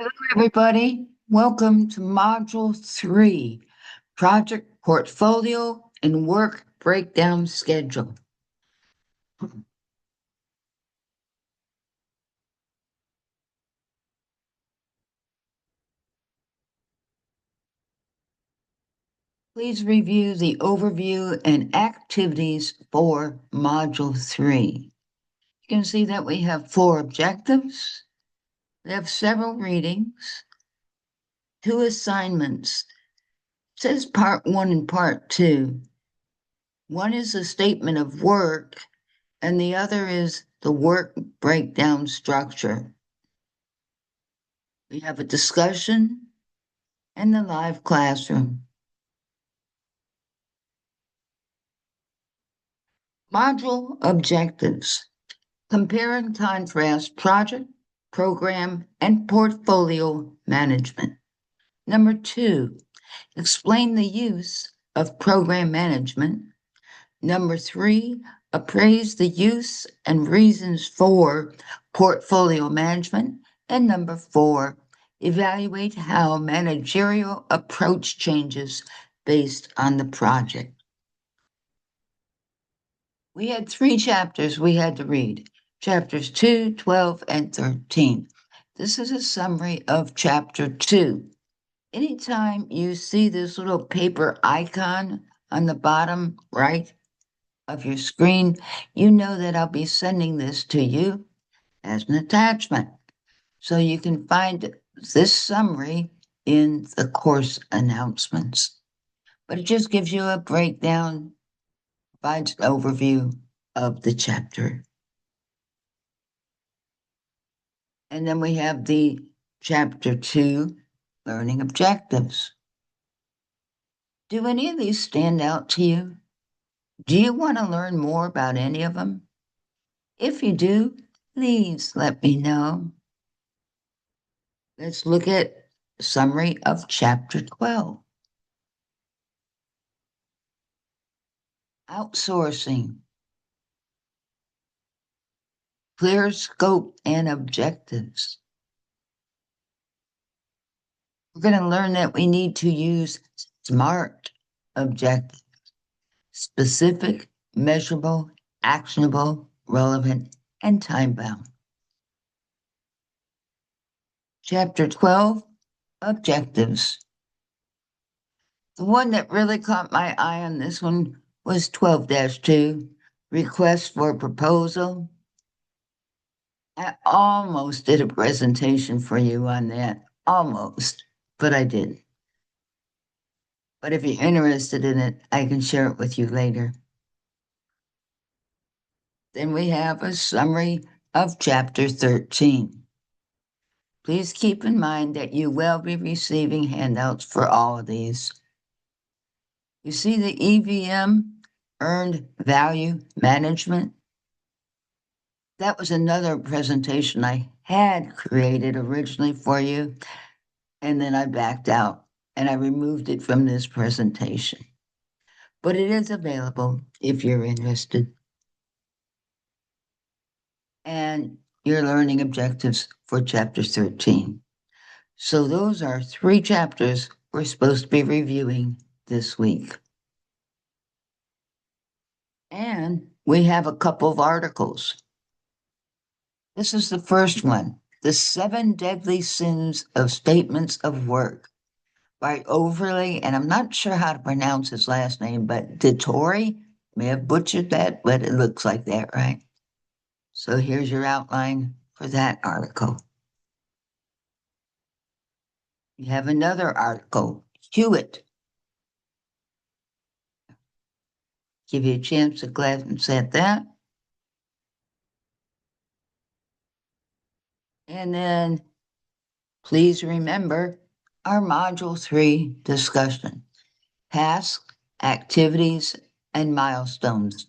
Hello, everybody. Welcome to Module 3, Project Portfolio and Work Breakdown Schedule. Please review the overview and activities for Module 3. You can see that we have 4 objectives. We have several readings, 2 assignments. It says Part 1 and Part 2. One is a statement of work, and the other is the work breakdown structure. We have a discussion and the live classroom. Module objectives. Compare and contrast project, program, and portfolio management. Number 2, explain the use of program management. Number 3, appraise the use and reasons for portfolio management. And number 4, evaluate how managerial approach changes based on the project. We had 3 chapters we had to read, chapters 2, 12, and 13. This is a summary of chapter 2. Anytime you see this little paper icon on the bottom right of your screen, you know that I'll be sending this to you as an attachment. So you can find this summary in the course announcements. But it just gives you a breakdown, provides an overview of the chapter. And then we have the chapter 2, learning objectives. Do any of these stand out to you? Do you want to learn more about any of them? If you do, please let me know. Let's look at a summary of chapter 12. Outsourcing. Clear scope and objectives. We're going to learn that we need to use SMART objectives: specific, measurable, actionable, relevant, and time-bound. Chapter 12, objectives. The one that really caught my eye on this one was 12-2, request for proposal. I almost did a presentation for you on that, almost, but I didn't. But if you're interested in it, I can share it with you later. Then we have a summary of chapter 13. Please keep in mind that you will be receiving handouts for all of these. You see the EVM, Earned Value Management? That was another presentation I had created originally for you, and then I backed out and I removed it from this presentation. But it is available if you're interested. And your learning objectives for chapter 13. So those are 3 chapters we're supposed to be reviewing this week. And we have a couple of articles. This is the first one, The 7 Deadly Sins of Statements of Work by Overly, and I'm not sure how to pronounce his last name, but Dettori. May have butchered that, but it looks like that, right? So here's your outline for that article. You have another article, Hewitt. Give you a chance to glance at that. And then please remember our Module 3 discussion, tasks, activities, and milestones.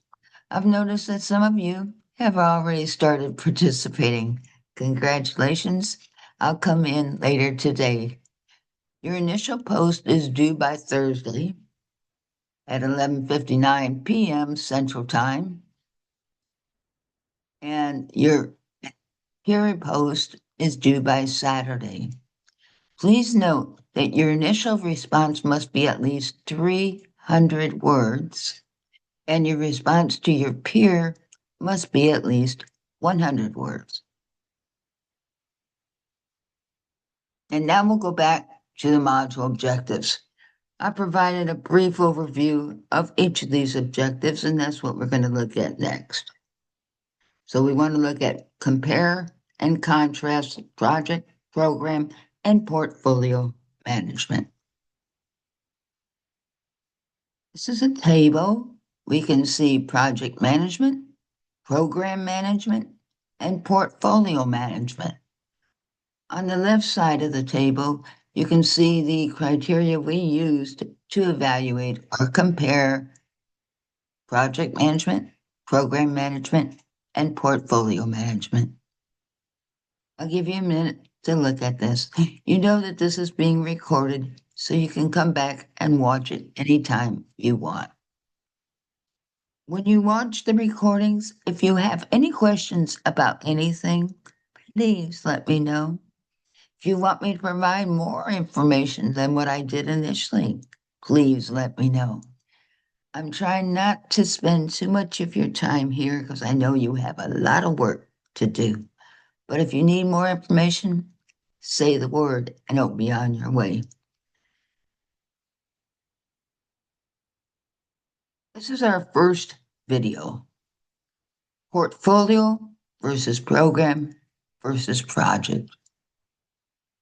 I've noticed that some of you have already started participating. Congratulations. I'll come in later today. Your initial post is due by Thursday at 11:59 p.m. Central Time. And your peer post is due by Saturday. Please note that your initial response must be at least 300 words, and your response to your peer must be at least 100 words. And now we'll go back to the module objectives. I provided a brief overview of each of these objectives, and that's what we're going to look at next. So we want to look at compare and contrast project, program, and portfolio management. This is a table. We can see project management, program management, and portfolio management. On the left side of the table, you can see the criteria we used to evaluate or compare project management, program management, and portfolio management. I'll give you a minute to look at this. You know that this is being recorded, so you can come back and watch it anytime you want. When you watch the recordings, if you have any questions about anything, please let me know. If you want me to provide more information than what I did initially, please let me know. I'm trying not to spend too much of your time here because I know you have a lot of work to do. But if you need more information, say the word and it'll be on your way. This is our first video. Portfolio versus program versus project.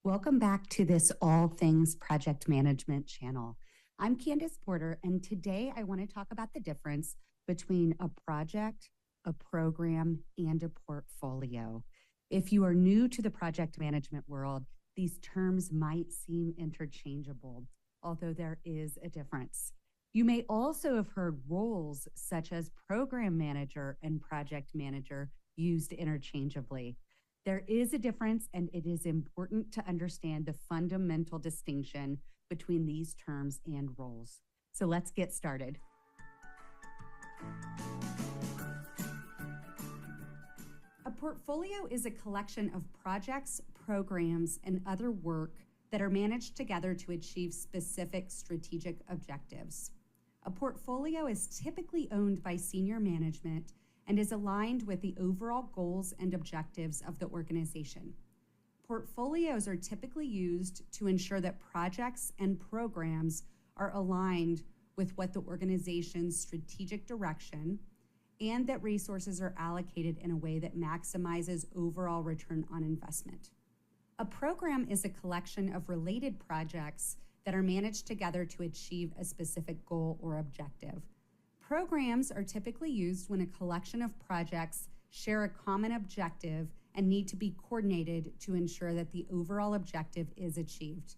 Welcome back to this All Things Project Management channel. I'm Candace Porter, and today I want to talk about the difference between a project, a program, and a portfolio. If you are new to the project management world, these terms might seem interchangeable, although there is a difference. You may also have heard roles such as program manager and project manager used interchangeably. There is a difference, and it is important to understand the fundamental distinction between these terms and roles. So let's get started. A portfolio is a collection of projects, programs, and other work that are managed together to achieve specific strategic objectives. A portfolio is typically owned by senior management and is aligned with the overall goals and objectives of the organization. Portfolios are typically used to ensure that projects and programs are aligned with what the organization's strategic direction and that resources are allocated in a way that maximizes overall return on investment. A program is a collection of related projects that are managed together to achieve a specific goal or objective. Programs are typically used when a collection of projects share a common objective and need to be coordinated to ensure that the overall objective is achieved.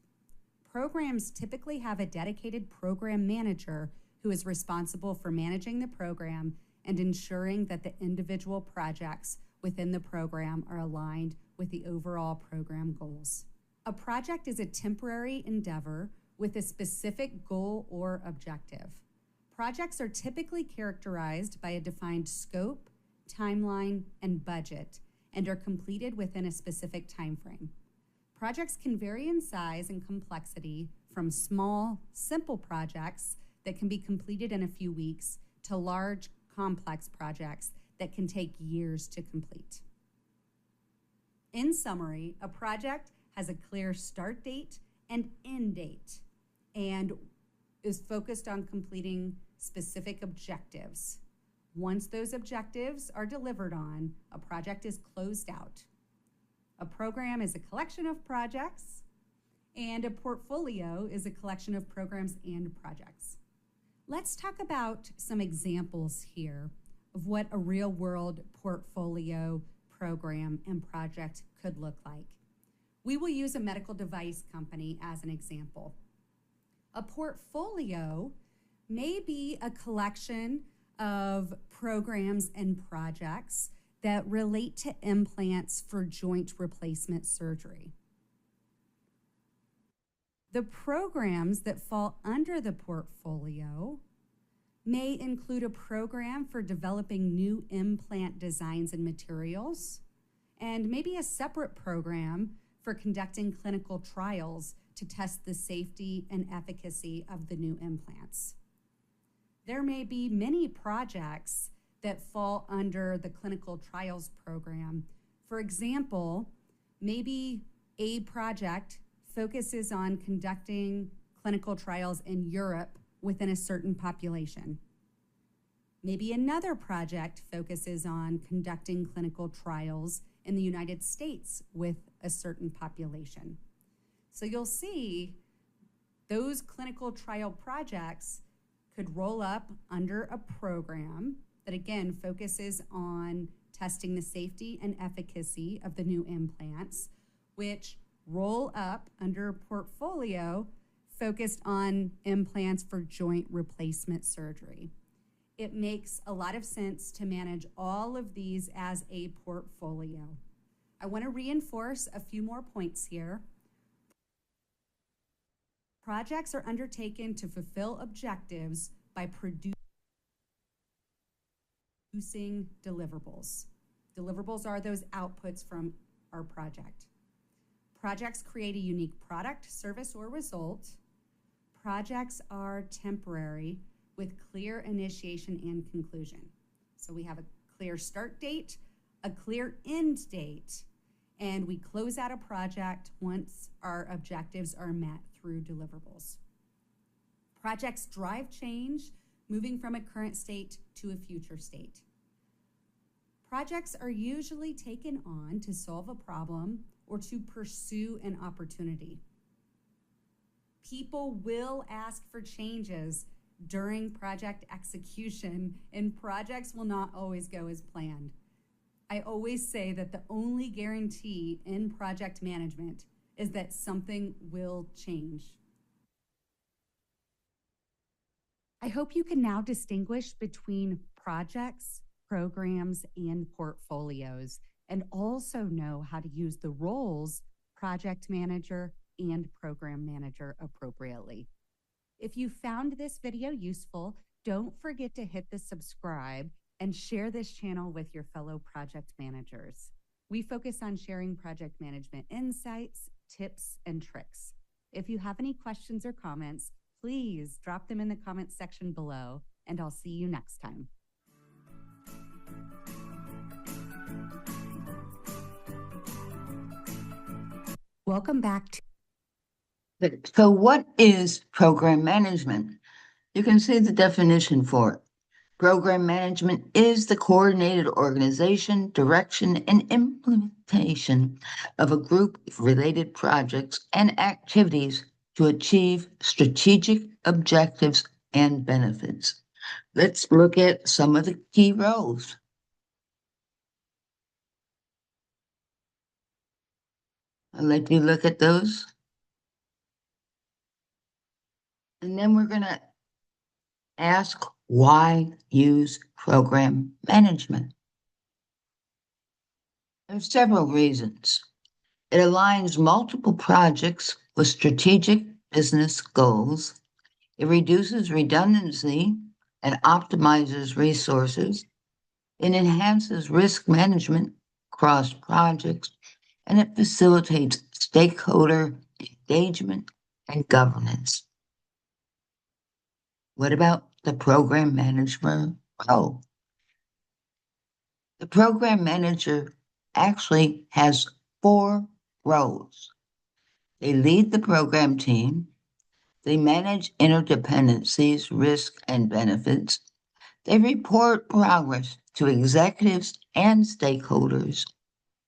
Programs typically have a dedicated program manager who is responsible for managing the program and ensuring that the individual projects within the program are aligned with the overall program goals. A project is a temporary endeavor with a specific goal or objective. Projects are typically characterized by a defined scope, timeline, and budget, and are completed within a specific time frame. Projects can vary in size and complexity from small, simple projects that can be completed in a few weeks to large, complex projects that can take years to complete. In summary, a project has a clear start date and end date and is focused on completing specific objectives. Once those objectives are delivered on, a project is closed out. A program is a collection of projects, and a portfolio is a collection of programs and projects. Let's talk about some examples here of what a real-world portfolio, program, and project could look like. We will use a medical device company as an example. A portfolio may be a collection of programs and projects that relate to implants for joint replacement surgery. The programs that fall under the portfolio may include a program for developing new implant designs and materials, and maybe a separate program for conducting clinical trials to test the safety and efficacy of the new implants. There may be many projects that fall under the clinical trials program. For example, maybe a project focuses on conducting clinical trials in Europe within a certain population. Maybe another project focuses on conducting clinical trials in the United States with a certain population. So you'll see those clinical trial projects could roll up under a program that again focuses on testing the safety and efficacy of the new implants, which roll up under a portfolio focused on implants for joint replacement surgery. It makes a lot of sense to manage all of these as a portfolio. I want to reinforce a few more points here. Projects are undertaken to fulfill objectives by producing deliverables. Deliverables are those outputs from our project. Projects create a unique product, service, or result. Projects are temporary with clear initiation and conclusion. So we have a clear start date, a clear end date, and we close out a project once our objectives are met through deliverables. Projects drive change, moving from a current state to a future state. Projects are usually taken on to solve a problem or to pursue an opportunity. People will ask for changes during project execution, and projects will not always go as planned. I always say that the only guarantee in project management is that something will change. I hope you can now distinguish between projects, programs, and portfolios, and also know how to use the roles project manager and program manager appropriately. If you found this video useful, don't forget to hit the subscribe and share this channel with your fellow project managers. We focus on sharing project management insights, tips, and tricks. If you have any questions or comments, please drop them in the comments section below, and I'll see you next time. Welcome back to So what is program management? You can see the definition for it. Program management is the coordinated organization, direction, and implementation of a group of related projects and activities to achieve strategic objectives and benefits. Let's look at some of the key roles. I'll let you look at those. And then we're going to ask why use program management. There's several reasons. It aligns multiple projects with strategic business goals. It reduces redundancy and optimizes resources. It enhances risk management across projects, and it facilitates stakeholder engagement and governance. What about the program manager role? The program manager actually has 4 roles. They lead the program team, they manage interdependencies, risk, and benefits, they report progress to executives and stakeholders,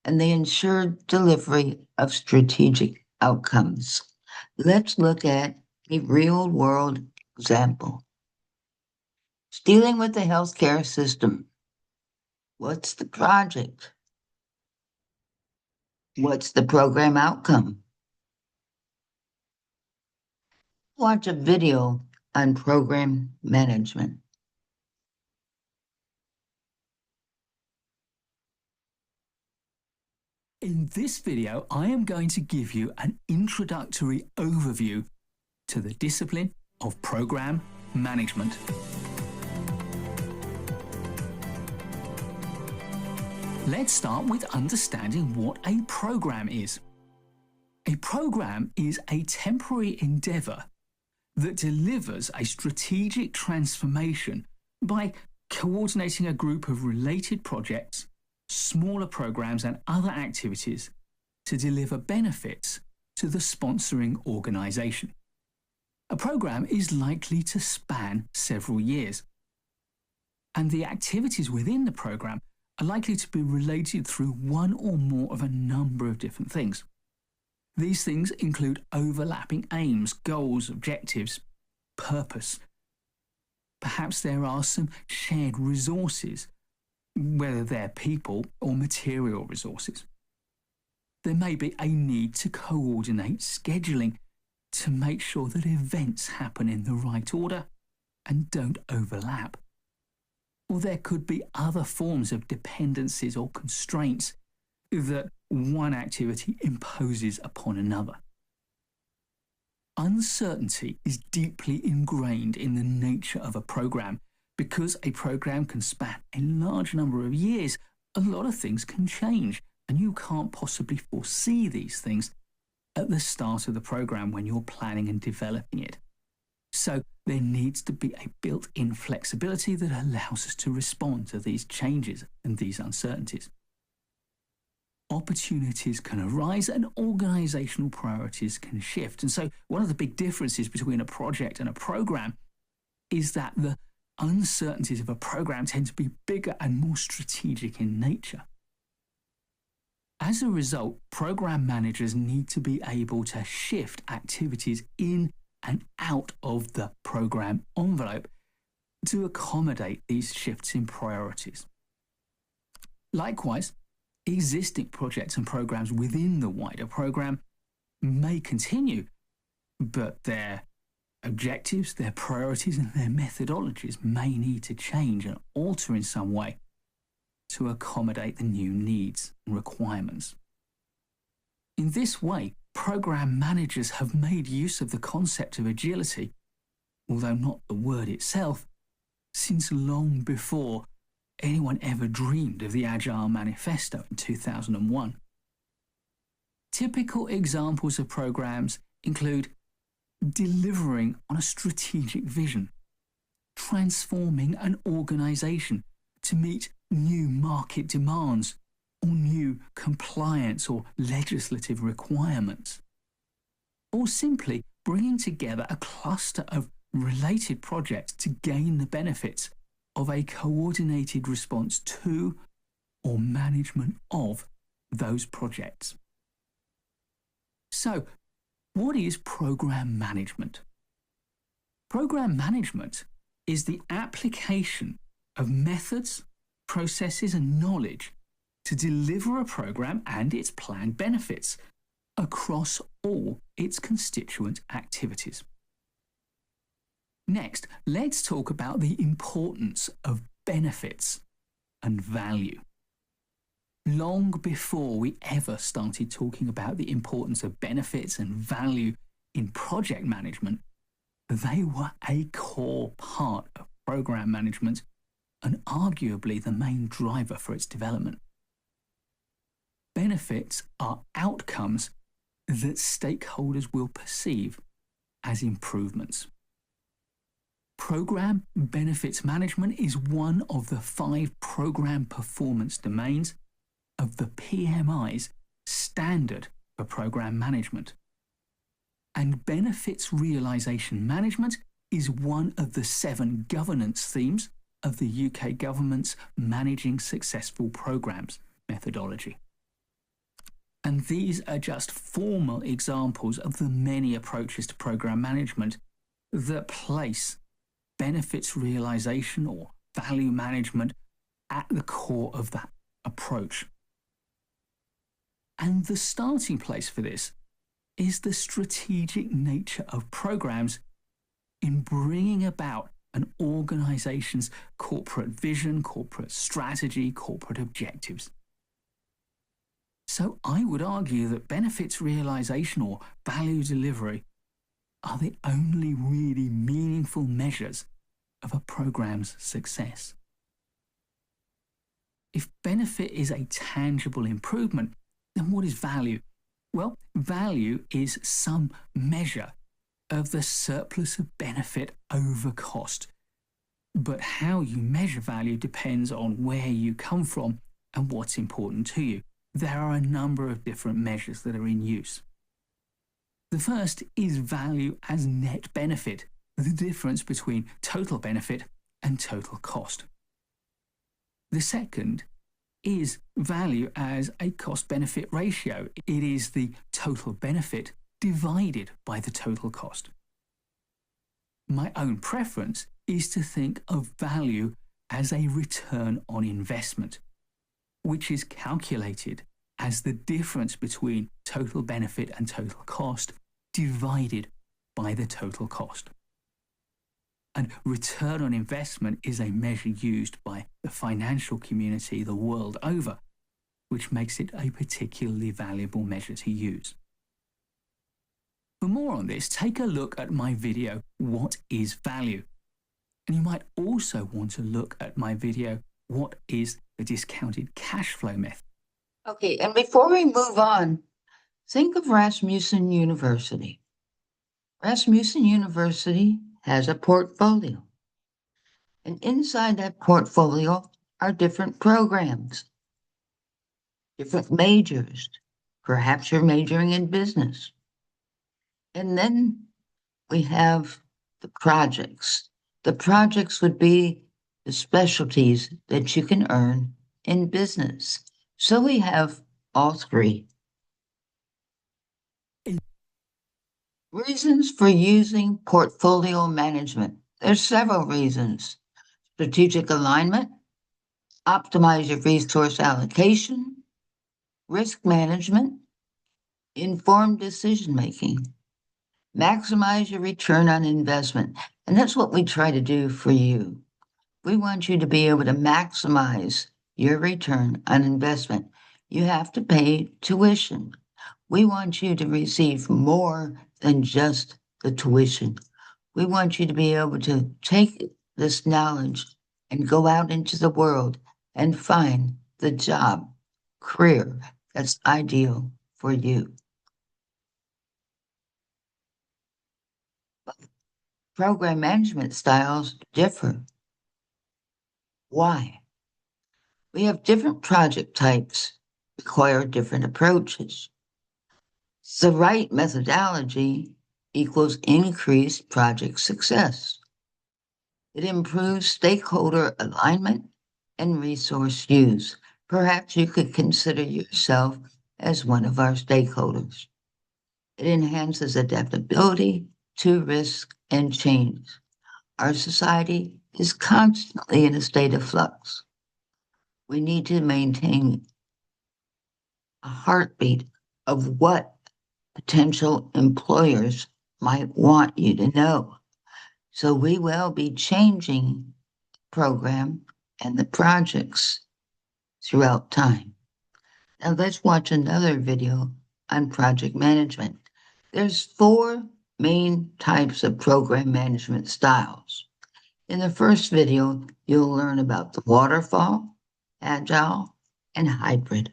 and they ensure delivery of strategic outcomes. Let's look at a real-world example. Dealing with the healthcare system. What's the project? What's the program outcome? Watch a video on program management. In this video, I am going to give you an introductory overview to the discipline of program management. Let's start with understanding what a program is. A program is a temporary endeavour that delivers a strategic transformation by coordinating a group of related projects, smaller programs and other activities to deliver benefits to the sponsoring organisation. A program is likely to span several years, and the activities within the program are likely to be related through one or more of a number of different things. These things include overlapping aims, goals, objectives, purpose. Perhaps there are some shared resources, whether they're people or material resources. There may be a need to coordinate scheduling to make sure that events happen in the right order and don't overlap. Or there could be other forms of dependencies or constraints that one activity imposes upon another. Uncertainty is deeply ingrained in the nature of a program. Because a program can span a large number of years, a lot of things can change, and you can't possibly foresee these things at the start of the program when you're planning and developing it. So there needs to be a built-in flexibility that allows us to respond to these changes and these uncertainties. Opportunities can arise and organisational priorities can shift. And so one of the big differences between a project and a program is that the uncertainties of a program tend to be bigger and more strategic in nature. As a result, program managers need to be able to shift activities in and out of the program envelope to accommodate these shifts in priorities. Likewise, existing projects and programs within the wider program may continue, but their objectives, their priorities and their methodologies may need to change and alter in some way to accommodate the new needs and requirements. In this way, program managers have made use of the concept of agility, although not the word itself, since long before anyone ever dreamed of the Agile Manifesto in 2001. Typical examples of programs include delivering on a strategic vision, transforming an organisation to meet new market demands or new compliance or legislative requirements, or simply bringing together a cluster of related projects to gain the benefits of a coordinated response to or management of those projects. So, what is program management? Program management is the application of methods, processes and knowledge to deliver a program and its planned benefits across all its constituent activities. Next, let's talk about the importance of benefits and value. Long before we ever started talking about the importance of benefits and value in project management, they were a core part of program management and arguably the main driver for its development. Benefits are outcomes that stakeholders will perceive as improvements. Program benefits management is one of the 5 program performance domains of the PMI's standard for program management. And benefits realisation management is one of the 7 governance themes of the UK government's Managing Successful Programmes methodology. And these are just formal examples of the many approaches to program management that place benefits realisation or value management at the core of that approach. And the starting place for this is the strategic nature of programs in bringing about an organisation's corporate vision, corporate strategy, corporate objectives. So I would argue that benefits realisation or value delivery are the only really meaningful measures of a program's success. If benefit is a tangible improvement, then what is value? Well, value is some measure of the surplus of benefit over cost. But how you measure value depends on where you come from and what's important to you. There are a number of different measures that are in use. The first is value as net benefit, the difference between total benefit and total cost. The second is value as a cost-benefit ratio. It is the total benefit divided by the total cost. My own preference is to think of value as a return on investment, which is calculated as the difference between total benefit and total cost divided by the total cost. And return on investment is a measure used by the financial community the world over, which makes it a particularly valuable measure to use. For more on this, take a look at my video, What is Value? And you might also want to look at my video, What is the Discounted Cash Flow Method? Okay, and before we move on, think of Rasmussen University. Rasmussen University has a portfolio. And inside that portfolio are different programs, different majors. Perhaps you're majoring in business. And then we have the projects. The projects would be the specialties that you can earn in business. So we have all three. Reasons for using portfolio management. There's several reasons. Strategic alignment, optimize your resource allocation, risk management, informed decision-making, maximize your return on investment. And that's what we try to do for you. We want you to be able to maximize your return on investment. You have to pay tuition. We want you to receive more than just the tuition. We want you to be able to take this knowledge and go out into the world and find the job, career that's ideal for you. Program management styles differ. Why? We have different project types, require different approaches. The right methodology equals increased project success. It improves stakeholder alignment and resource use. Perhaps you could consider yourself as one of our stakeholders. It enhances adaptability to risk and change. Our society is constantly in a state of flux. We need to maintain a heartbeat of what potential employers might want you to know. So we will be changing the program and the projects throughout time. Now let's watch another video on project management. There's 4 main types of program management styles. In the first video, you'll learn about the waterfall, agile, and hybrid.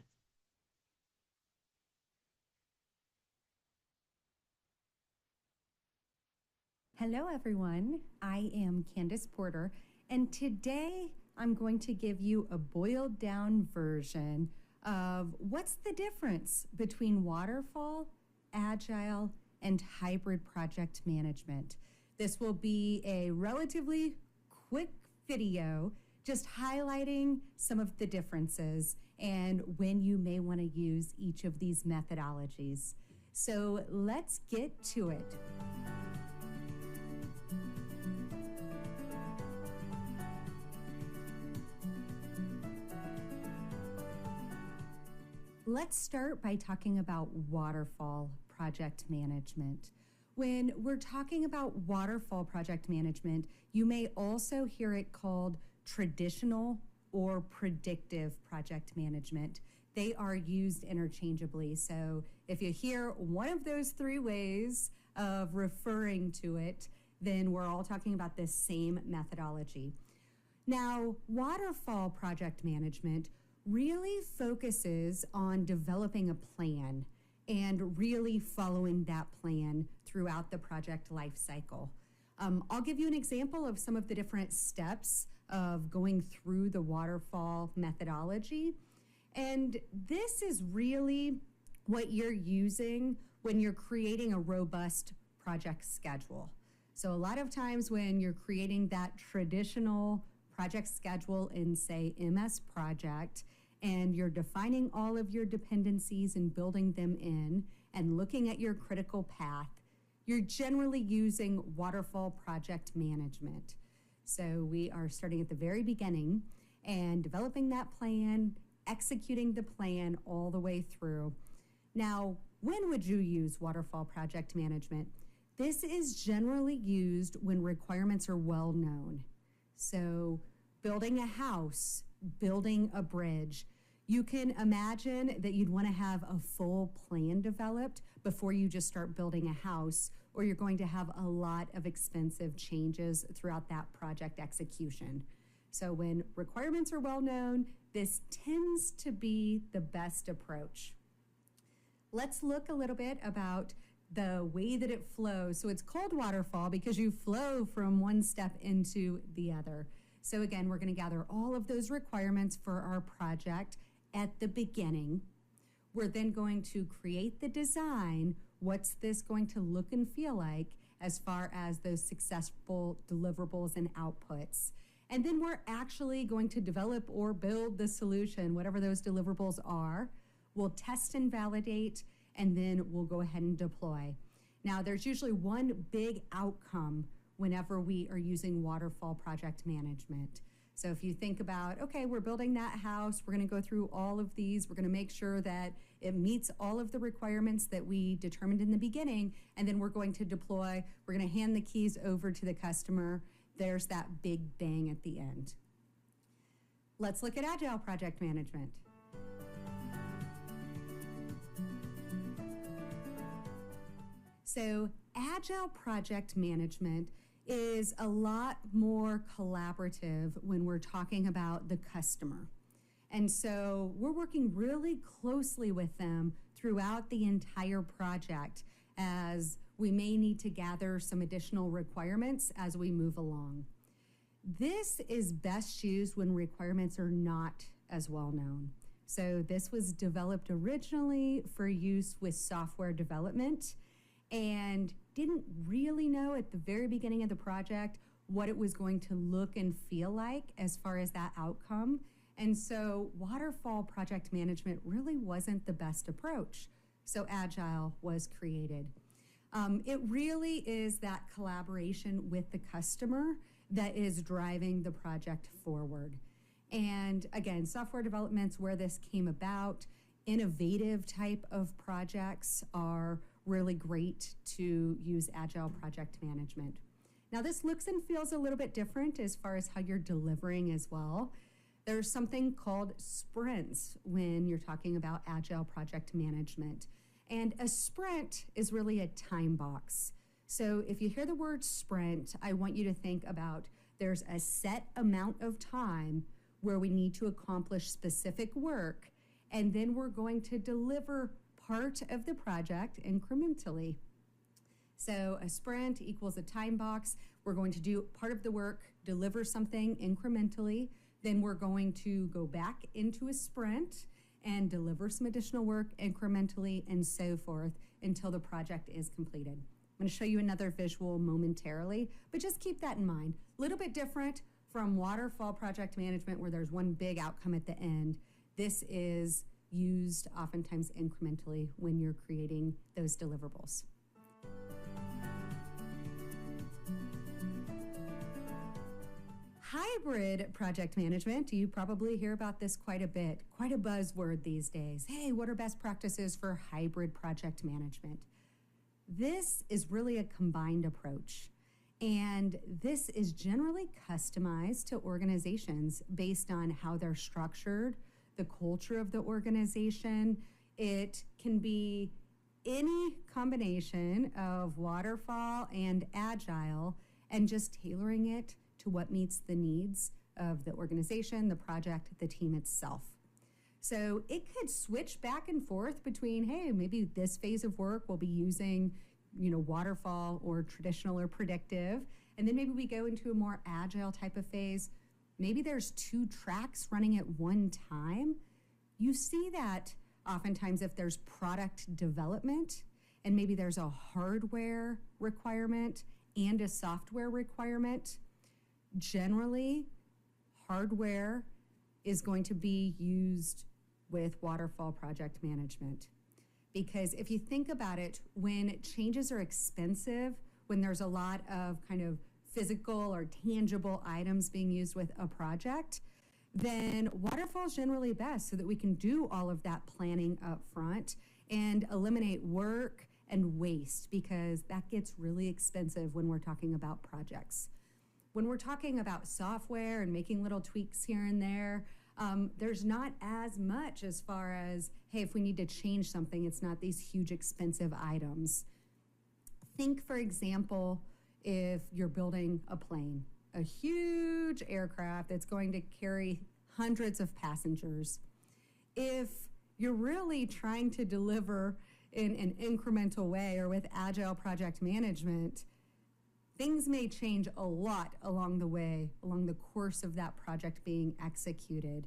Hello, everyone. I am Candace Porter, and today I'm going to give you a boiled down version of what's the difference between waterfall, agile, and hybrid project management. This will be a relatively quick video just highlighting some of the differences and when you may want to use each of these methodologies. So let's get to it. Let's start by talking about waterfall project management. When we're talking about waterfall project management, you may also hear it called traditional or predictive project management. They are used interchangeably. So if you hear one of those 3 ways of referring to it, then we're all talking about this same methodology. Now, waterfall project management really focuses on developing a plan and really following that plan throughout the project life cycle. I'll give you an example of some of the different steps of going through the waterfall methodology. And this is really what you're using when you're creating a robust project schedule. So a lot of times when you're creating that traditional project schedule in, say, MS Project, and you're defining all of your dependencies and building them in and looking at your critical path, you're generally using waterfall project management. So we are starting at the very beginning and developing that plan, executing the plan all the way through. Now, when would you use waterfall project management? This is generally used when requirements are well known. So building a house, building a bridge, you can imagine that you'd want to have a full plan developed before you just start building a house, or you're going to have a lot of expensive changes throughout that project execution. So when requirements are well known, this tends to be the best approach. Let's look a little bit about the way that it flows. So it's called waterfall because you flow from one step into the other. So again, we're going to gather all of those requirements for our project at the beginning. We're then going to create the design. What's this going to look and feel like as far as those successful deliverables and outputs? And then we're actually going to develop or build the solution, whatever those deliverables are. We'll test and validate, and then we'll go ahead and deploy. Now, there's usually one big outcome whenever we are using waterfall project management. So if you think about, okay, we're building that house, we're going to go through all of these, we're going to make sure that it meets all of the requirements that we determined in the beginning, and then we're going to deploy, we're going to hand the keys over to the customer. There's that big bang at the end. Let's look at Agile project management. So Agile project management is a lot more collaborative when we're talking about the customer. And so we're working really closely with them throughout the entire project, as we may need to gather some additional requirements as we move along. This is best used when requirements are not as well known. So this was developed originally for use with software development, and didn't really know at the very beginning of the project what it was going to look and feel like as far as that outcome. And so waterfall project management really wasn't the best approach. So Agile was created. It really is that collaboration with the customer that is driving the project forward. And again, software development's where this came about. Innovative type of projects are really great to use Agile project management. Now, this looks and feels a little bit different as far as how you're delivering as well. There's something called sprints when you're talking about Agile project management. And a sprint is really a time box. So if you hear the word sprint, I want you to think about there's a set amount of time where we need to accomplish specific work, and then we're going to deliver part of the project incrementally. So a sprint equals a time box. We're going to do part of the work, deliver something incrementally, then we're going to go back into a sprint and deliver some additional work incrementally, and so forth until the project is completed. I'm going to show you another visual momentarily, but just keep that in mind. A little bit different from waterfall project management where there's one big outcome at the end. This is used oftentimes incrementally when you're creating those deliverables. Hybrid project management, you probably hear about this quite a bit, quite a buzzword these days. Hey, what are best practices for hybrid project management? This is really a combined approach, and this is generally customized to organizations based on how they're structured, the culture of the organization. It can be any combination of waterfall and agile, and just tailoring it to what meets the needs of the organization, the project, the team itself. So it could switch back and forth between, hey, maybe this phase of work will be using, waterfall or traditional or predictive. And then maybe we go into a more agile type of phase. Maybe there's 2 tracks running at one time. You see that oftentimes if there's product development and maybe there's a hardware requirement and a software requirement. Generally, hardware is going to be used with waterfall project management. Because if you think about it, when changes are expensive, when there's a lot of kind of physical or tangible items being used with a project, then waterfall is generally best so that we can do all of that planning up front and eliminate work and waste, because that gets really expensive when we're talking about projects. When we're talking about software and making little tweaks here and there, there's not as much as far as, hey, if we need to change something, it's not these huge expensive items. Think, for example, if you're building a plane, a huge aircraft that's going to carry hundreds of passengers. If you're really trying to deliver in an incremental way or with agile project management, things may change a lot along the way, along the course of that project being executed.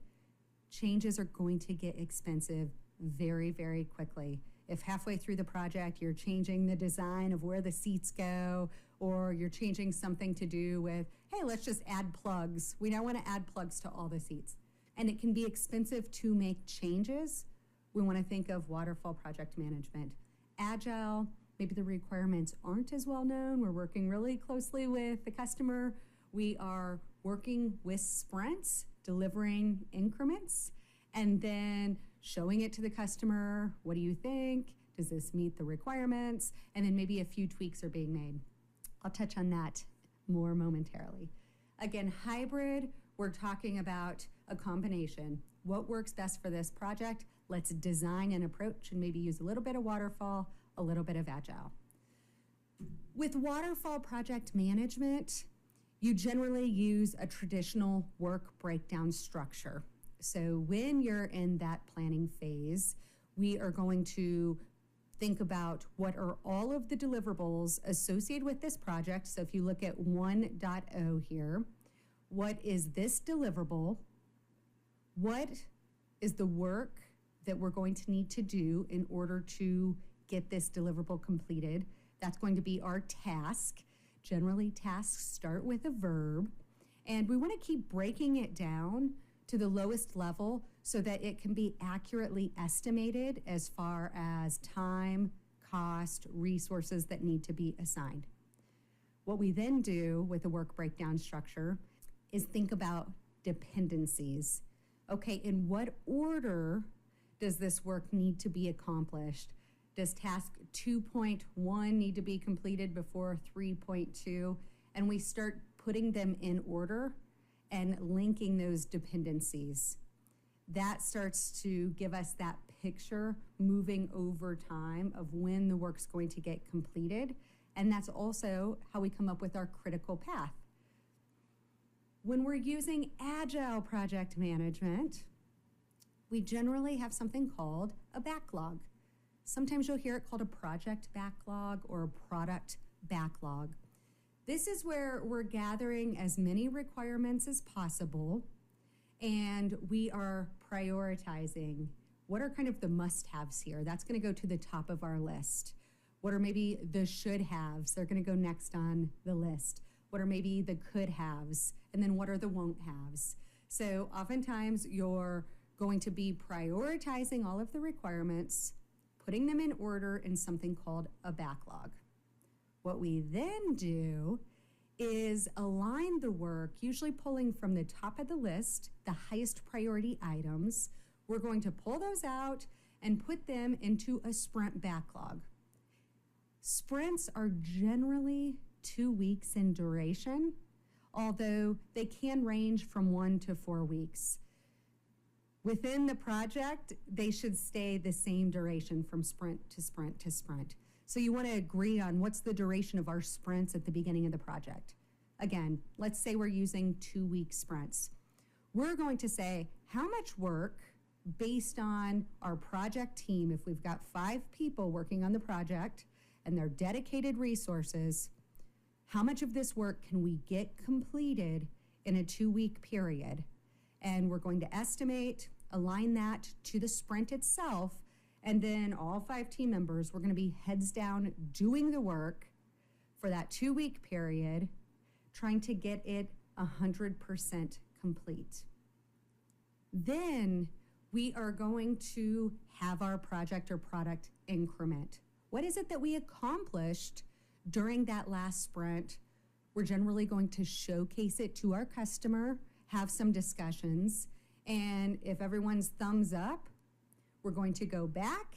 Changes are going to get expensive very, very quickly. If halfway through the project you're changing the design of where the seats go, or you're changing something to do with, hey, let's just add plugs. We now want to add plugs to all the seats. And it can be expensive to make changes. We want to think of waterfall project management. Agile, maybe the requirements aren't as well known. We're working really closely with the customer. We are working with sprints, delivering increments, and then showing it to the customer. What do you think? Does this meet the requirements? And then maybe a few tweaks are being made. I'll touch on that more momentarily. Again, hybrid, we're talking about a combination. What works best for this project? Let's design an approach and maybe use a little bit of waterfall, a little bit of agile. With waterfall project management, you generally use a traditional work breakdown structure. So when you're in that planning phase, we are going to think about what are all of the deliverables associated with this project. So if you look at 1.0 here, what is this deliverable? What is the work that we're going to need to do in order to get this deliverable completed? That's going to be our task. Generally, tasks start with a verb, and we want to keep breaking it down to the lowest level so that it can be accurately estimated as far as time, cost, resources that need to be assigned. What we then do with the work breakdown structure is think about dependencies. Okay, in what order does this work need to be accomplished? Does task 2.1 need to be completed before 3.2? And we start putting them in order and linking those dependencies. That starts to give us that picture moving over time of when the work's going to get completed. And that's also how we come up with our critical path. When we're using agile project management, we generally have something called a backlog. Sometimes you'll hear it called a project backlog or a product backlog. This is where we're gathering as many requirements as possible, and we are prioritizing what are kind of the must-haves here. That's going to go to the top of our list. What are maybe the should-haves? They're going to go next on the list. What are maybe the could-haves? And then what are the won't-haves? So oftentimes you're going to be prioritizing all of the requirements, putting them in order in something called a backlog. What we then do is align the work, usually pulling from the top of the list, the highest priority items. We're going to pull those out and put them into a sprint backlog. Sprints are generally 2 weeks in duration, although they can range from 1 to 4 weeks. Within the project, they should stay the same duration from sprint to sprint to sprint. So you want to agree on what's the duration of our sprints at the beginning of the project. Again, let's say we're using 2-week sprints. We're going to say how much work based on our project team. If we've got 5 people working on the project and they're dedicated resources, how much of this work can we get completed in a 2-week period? And we're going to estimate, align that to the sprint itself, and then all 5 team members, we're going to be heads down doing the work for that 2-week period, trying to get it 100% complete. Then we are going to have our project or product increment. What is it that we accomplished during that last sprint? We're generally going to showcase it to our customer, have some discussions, and if everyone's thumbs up, we're going to go back,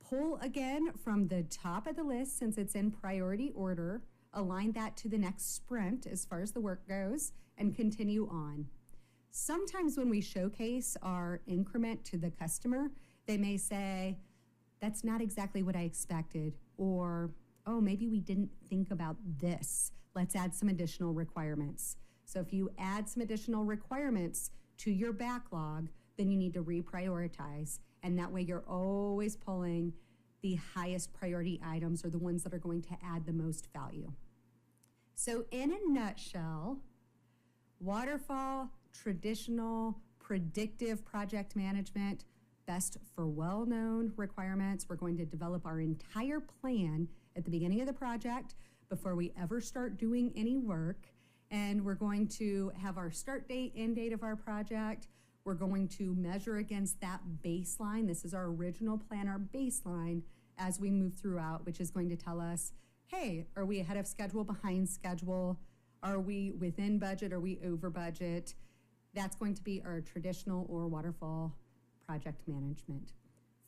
pull again from the top of the list since it's in priority order, align that to the next sprint as far as the work goes, and continue on. Sometimes when we showcase our increment to the customer, they may say, that's not exactly what I expected, or, oh, maybe we didn't think about this. Let's add some additional requirements. So if you add some additional requirements to your backlog, then you need to reprioritize. And that way you're always pulling the highest priority items or the ones that are going to add the most value. So in a nutshell, waterfall, traditional, predictive project management, best for well-known requirements. We're going to develop our entire plan at the beginning of the project before we ever start doing any work. And we're going to have our start date, end date of our project. We're going to measure against that baseline. This is our original plan, our baseline, as we move throughout, which is going to tell us, hey, are we ahead of schedule, behind schedule? Are we within budget? Are we over budget? That's going to be our traditional or waterfall project management.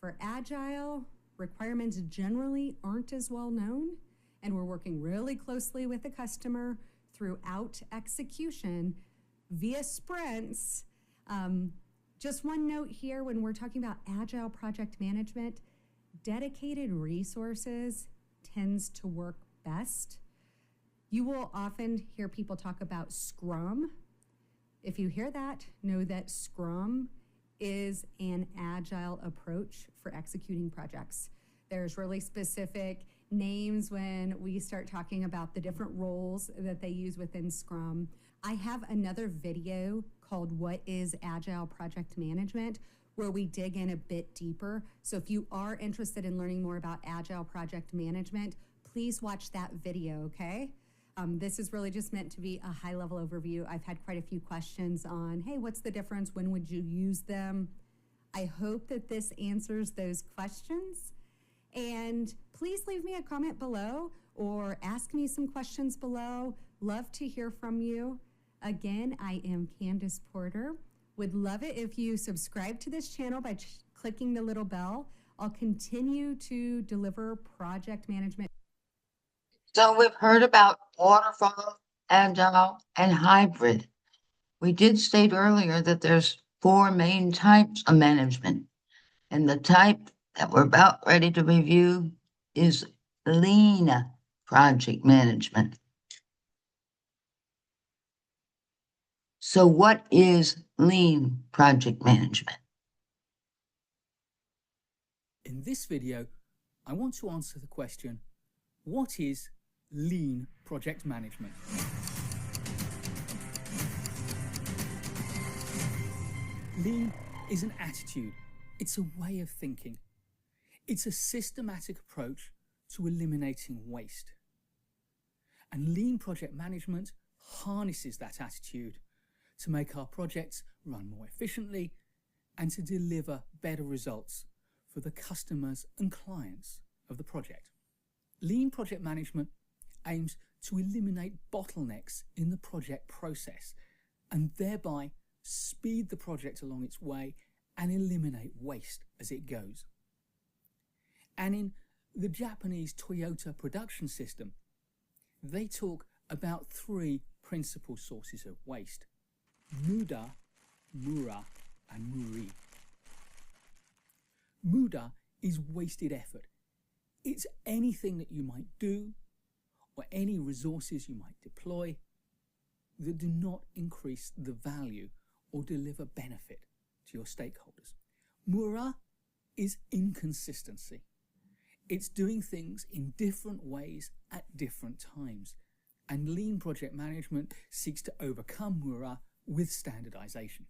For Agile, requirements generally aren't as well known, and we're working really closely with the customer throughout execution via sprints. Just one note here, when we're talking about Agile project management, dedicated resources tends to work best. You will often hear people talk about Scrum. If you hear that, know that Scrum is an Agile approach for executing projects. There's really specific names when we start talking about the different roles that they use within Scrum. I have another video called What is Agile Project Management, where we dig in a bit deeper. So if you are interested in learning more about Agile Project Management, please watch that video, okay? This is really just meant to be a high-level overview. I've had quite a few questions on, hey, what's the difference? When would you use them? I hope that this answers those questions. And please leave me a comment below or ask me some questions below. Love to hear from you. Again, I am Candace Porter. Would love it if you subscribe to this channel by clicking the little bell. I'll continue to deliver project management. So we've heard about waterfall, agile, and hybrid. We did state earlier that there's 4 main types of management, and the type that we're about ready to review is lean project management. So what is lean project management? In this video, I want to answer the question, what is lean project management? Lean is an attitude. It's a way of thinking. It's a systematic approach to eliminating waste. And lean project management harnesses that attitude to make our projects run more efficiently and to deliver better results for the customers and clients of the project. Lean project management aims to eliminate bottlenecks in the project process and thereby speed the project along its way and eliminate waste as it goes. And in the Japanese Toyota production system, they talk about 3 principal sources of waste: muda, mura, and muri. Muda is wasted effort. It's anything that you might do or any resources you might deploy that do not increase the value or deliver benefit to your stakeholders. Mura is inconsistency. It's doing things in different ways at different times. And lean project management seeks to overcome Mura with standardization.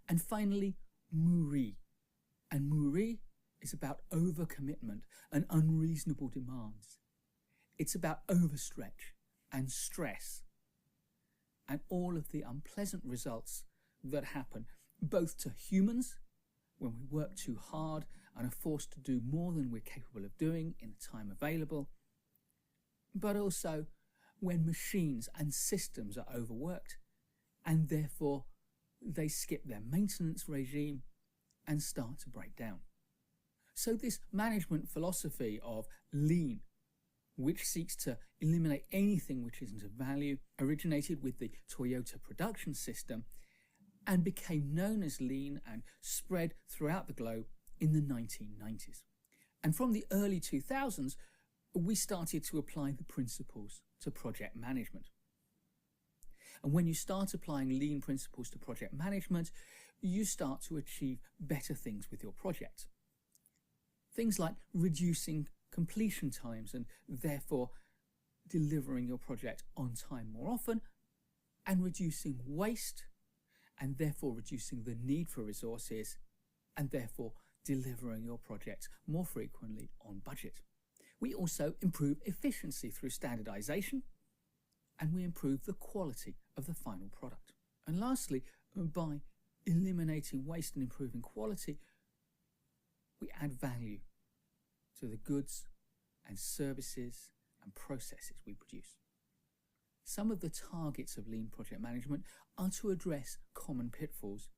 And finally, Muri. And Muri is about overcommitment and unreasonable demands. It's about overstretch and stress and all of the unpleasant results that happen both to humans when we work too hard and are forced to do more than we're capable of doing in the time available, but also when machines and systems are overworked and therefore they skip their maintenance regime and start to break down. So this management philosophy of lean, which seeks to eliminate anything which isn't of value, originated with the Toyota production system and became known as lean and spread throughout the globe in the 1990s. And from the early 2000s, we started to apply the principles to project management. And when you start applying lean principles to project management, you start to achieve better things with your project. Things like reducing completion times and therefore delivering your project on time more often, and reducing waste and therefore reducing the need for resources, and therefore delivering your project more frequently on budget. We also improve efficiency through standardization, and we improve the quality of the final product. And lastly, by eliminating waste and improving quality, we add value to the goods and services and processes we produce. Some of the targets of lean project management are to address common pitfalls,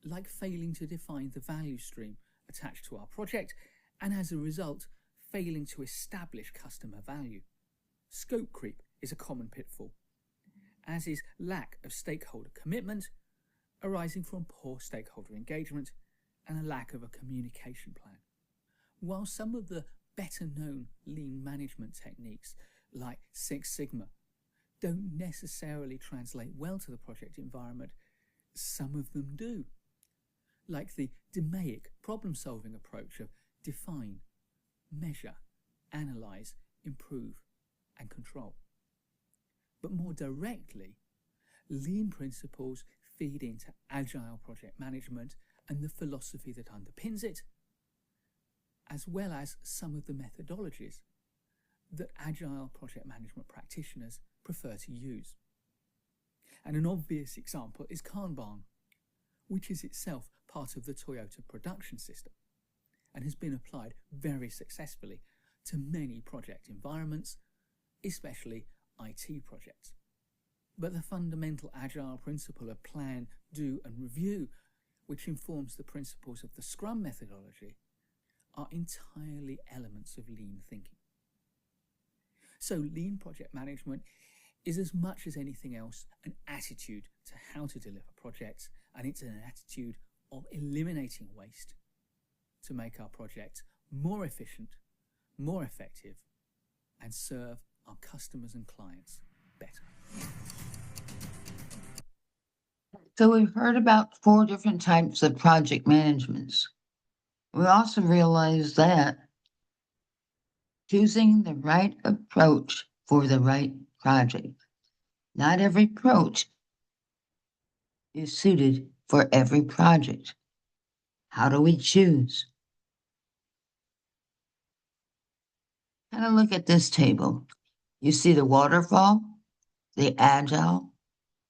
like failing to define the value stream attached to our project, and as a result, failing to establish customer value. Scope creep is a common pitfall, as is lack of stakeholder commitment arising from poor stakeholder engagement and a lack of a communication plan. While some of the better known lean management techniques like Six Sigma don't necessarily translate well to the project environment, some of them do, like the DMAIC problem-solving approach of define, measure, analyze, improve, and control. But more directly, lean principles feed into agile project management and the philosophy that underpins it, as well as some of the methodologies that agile project management practitioners prefer to use. And an obvious example is Kanban, which is itself part of the Toyota production system and has been applied very successfully to many project environments, especially IT projects. But the fundamental agile principle of plan, do and review, which informs the principles of the Scrum methodology, are entirely elements of lean thinking. So lean project management is, as much as anything else, an attitude to how to deliver projects, and it's an attitude of eliminating waste to make our projects more efficient, more effective, and serve our customers and clients better. So we've heard about 4 different types of project managements. We also realize that choosing the right approach for the right project. Not every approach is suited for every project. How do we choose? Kind of look at this table. You see the waterfall, the agile,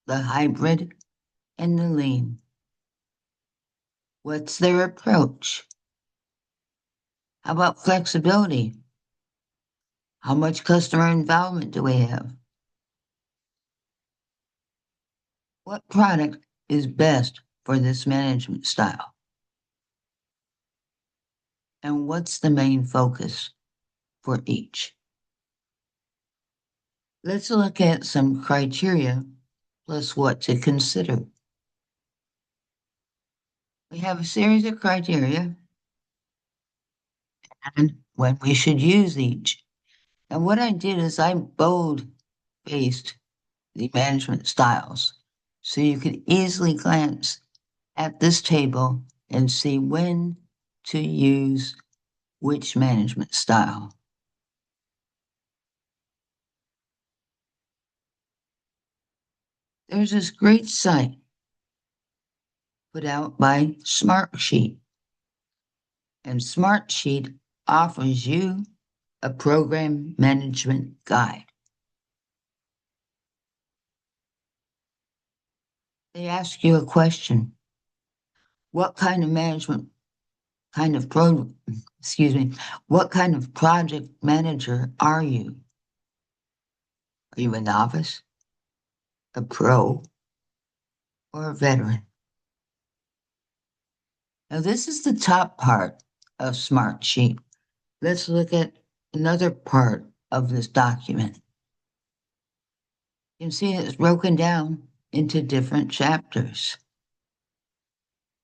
the hybrid, and the lean. What's their approach? How about flexibility? How much customer involvement do we have? What product is best for this management style? And what's the main focus for each? Let's look at some criteria plus what to consider. We have a series of criteria and when we should use each. And what I did is I bold-faced the management styles so you can easily glance at this table and see when to use which management style. There's this great site put out by Smartsheet, and Smartsheet offers you a program management guide. They ask you a question. What kind of what kind of project manager are you? Are you a novice, a pro, or a veteran? Now, this is the top part of Smartsheet. Let's look at another part of this document. You can see it's broken down into different chapters.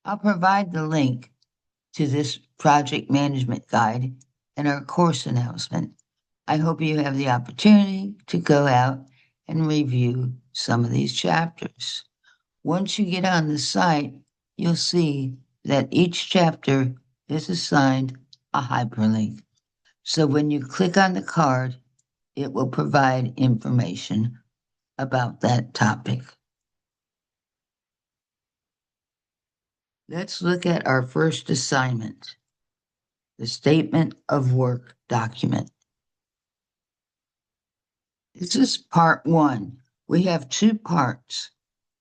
I'll provide the link to this project management guide in our course announcement. I hope you have the opportunity to go out and review some of these chapters. Once you get on the site, you'll see that each chapter is assigned a hyperlink. So when you click on the card, it will provide information about that topic. Let's look at our first assignment, the Statement of Work document. This is part 1. We have 2 parts.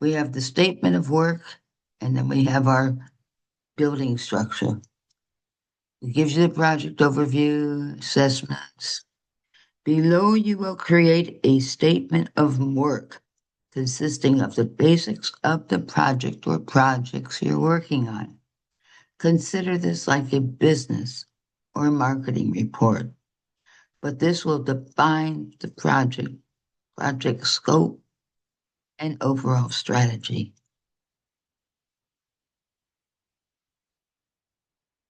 We have the Statement of Work, and then we have our building structure. It gives you the project overview, assessments. Below, you will create a statement of work consisting of the basics of the project or projects you're working on. Consider this like a business or marketing report, but this will define the project scope, and overall strategy.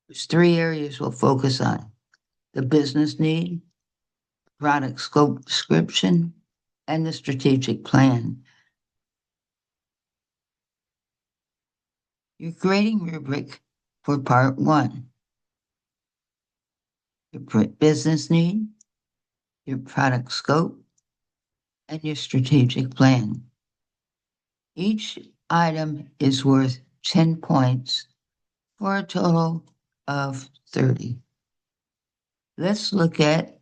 There's 3 areas we'll focus on: the business need, product scope description, and the strategic plan. Your grading rubric for part 1. Your business need, your product scope, and your strategic plan. Each item is worth 10 points for a total of 30. Let's look at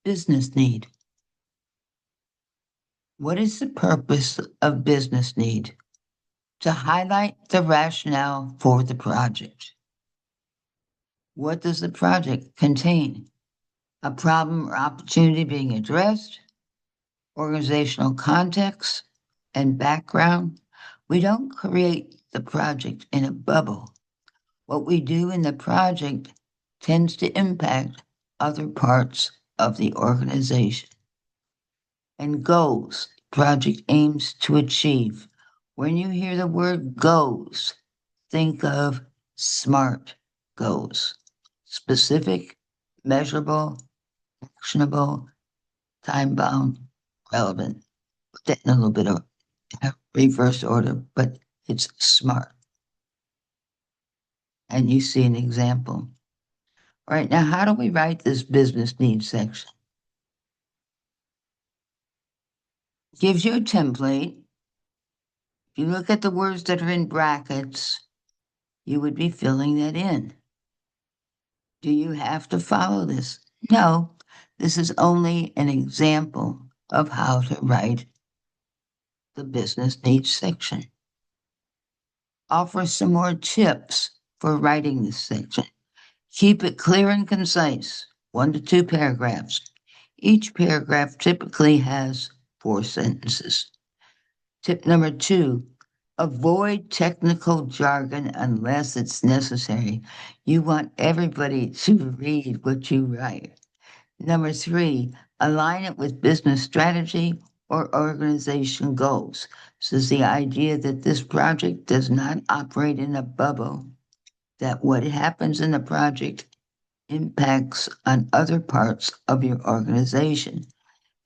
business need. What is the purpose of business need? To highlight the rationale for the project. What does the project contain? A problem or opportunity being addressed, organizational context and background. We don't create the project in a bubble. What we do in the project tends to impact other parts of the organization. And goals, project aims to achieve. When you hear the word goals, think of SMART goals: specific, measurable, actionable, time-bound, relevant. Put that in a little bit of reverse order, but it's SMART. And you see an example. All right, now how do we write this business needs section? It gives you a template. If you look at the words that are in brackets, you would be filling that in. Do you have to follow this? No, this is only an example of how to write the business needs section. Offer some more tips for writing this section. Keep it clear and concise, 1 to 2 paragraphs. Each paragraph typically has 4 sentences. Tip number 2, avoid technical jargon unless it's necessary. You want everybody to read what you write. Number 3, align it with business strategy or organization goals. This is the idea that this project does not operate in a bubble, that what happens in the project impacts on other parts of your organization.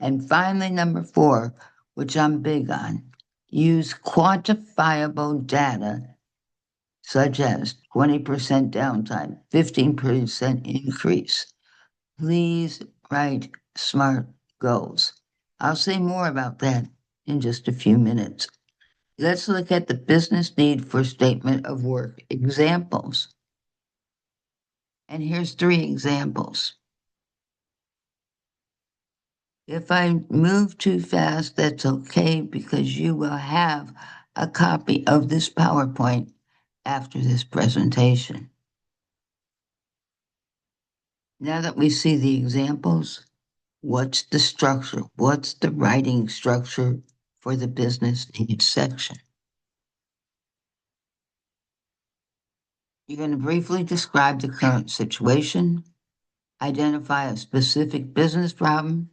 And finally, number 4, which I'm big on, use quantifiable data such as 20% downtime, 15% increase. Please write SMART goals. I'll say more about that in just a few minutes. Let's look at the business need for statement of work examples. And here's 3 examples. If I move too fast, that's okay, because you will have a copy of this PowerPoint after this presentation. Now that we see the examples, what's the structure? What's the writing structure for the business needs section? You're going to briefly describe the current situation, identify a specific business problem,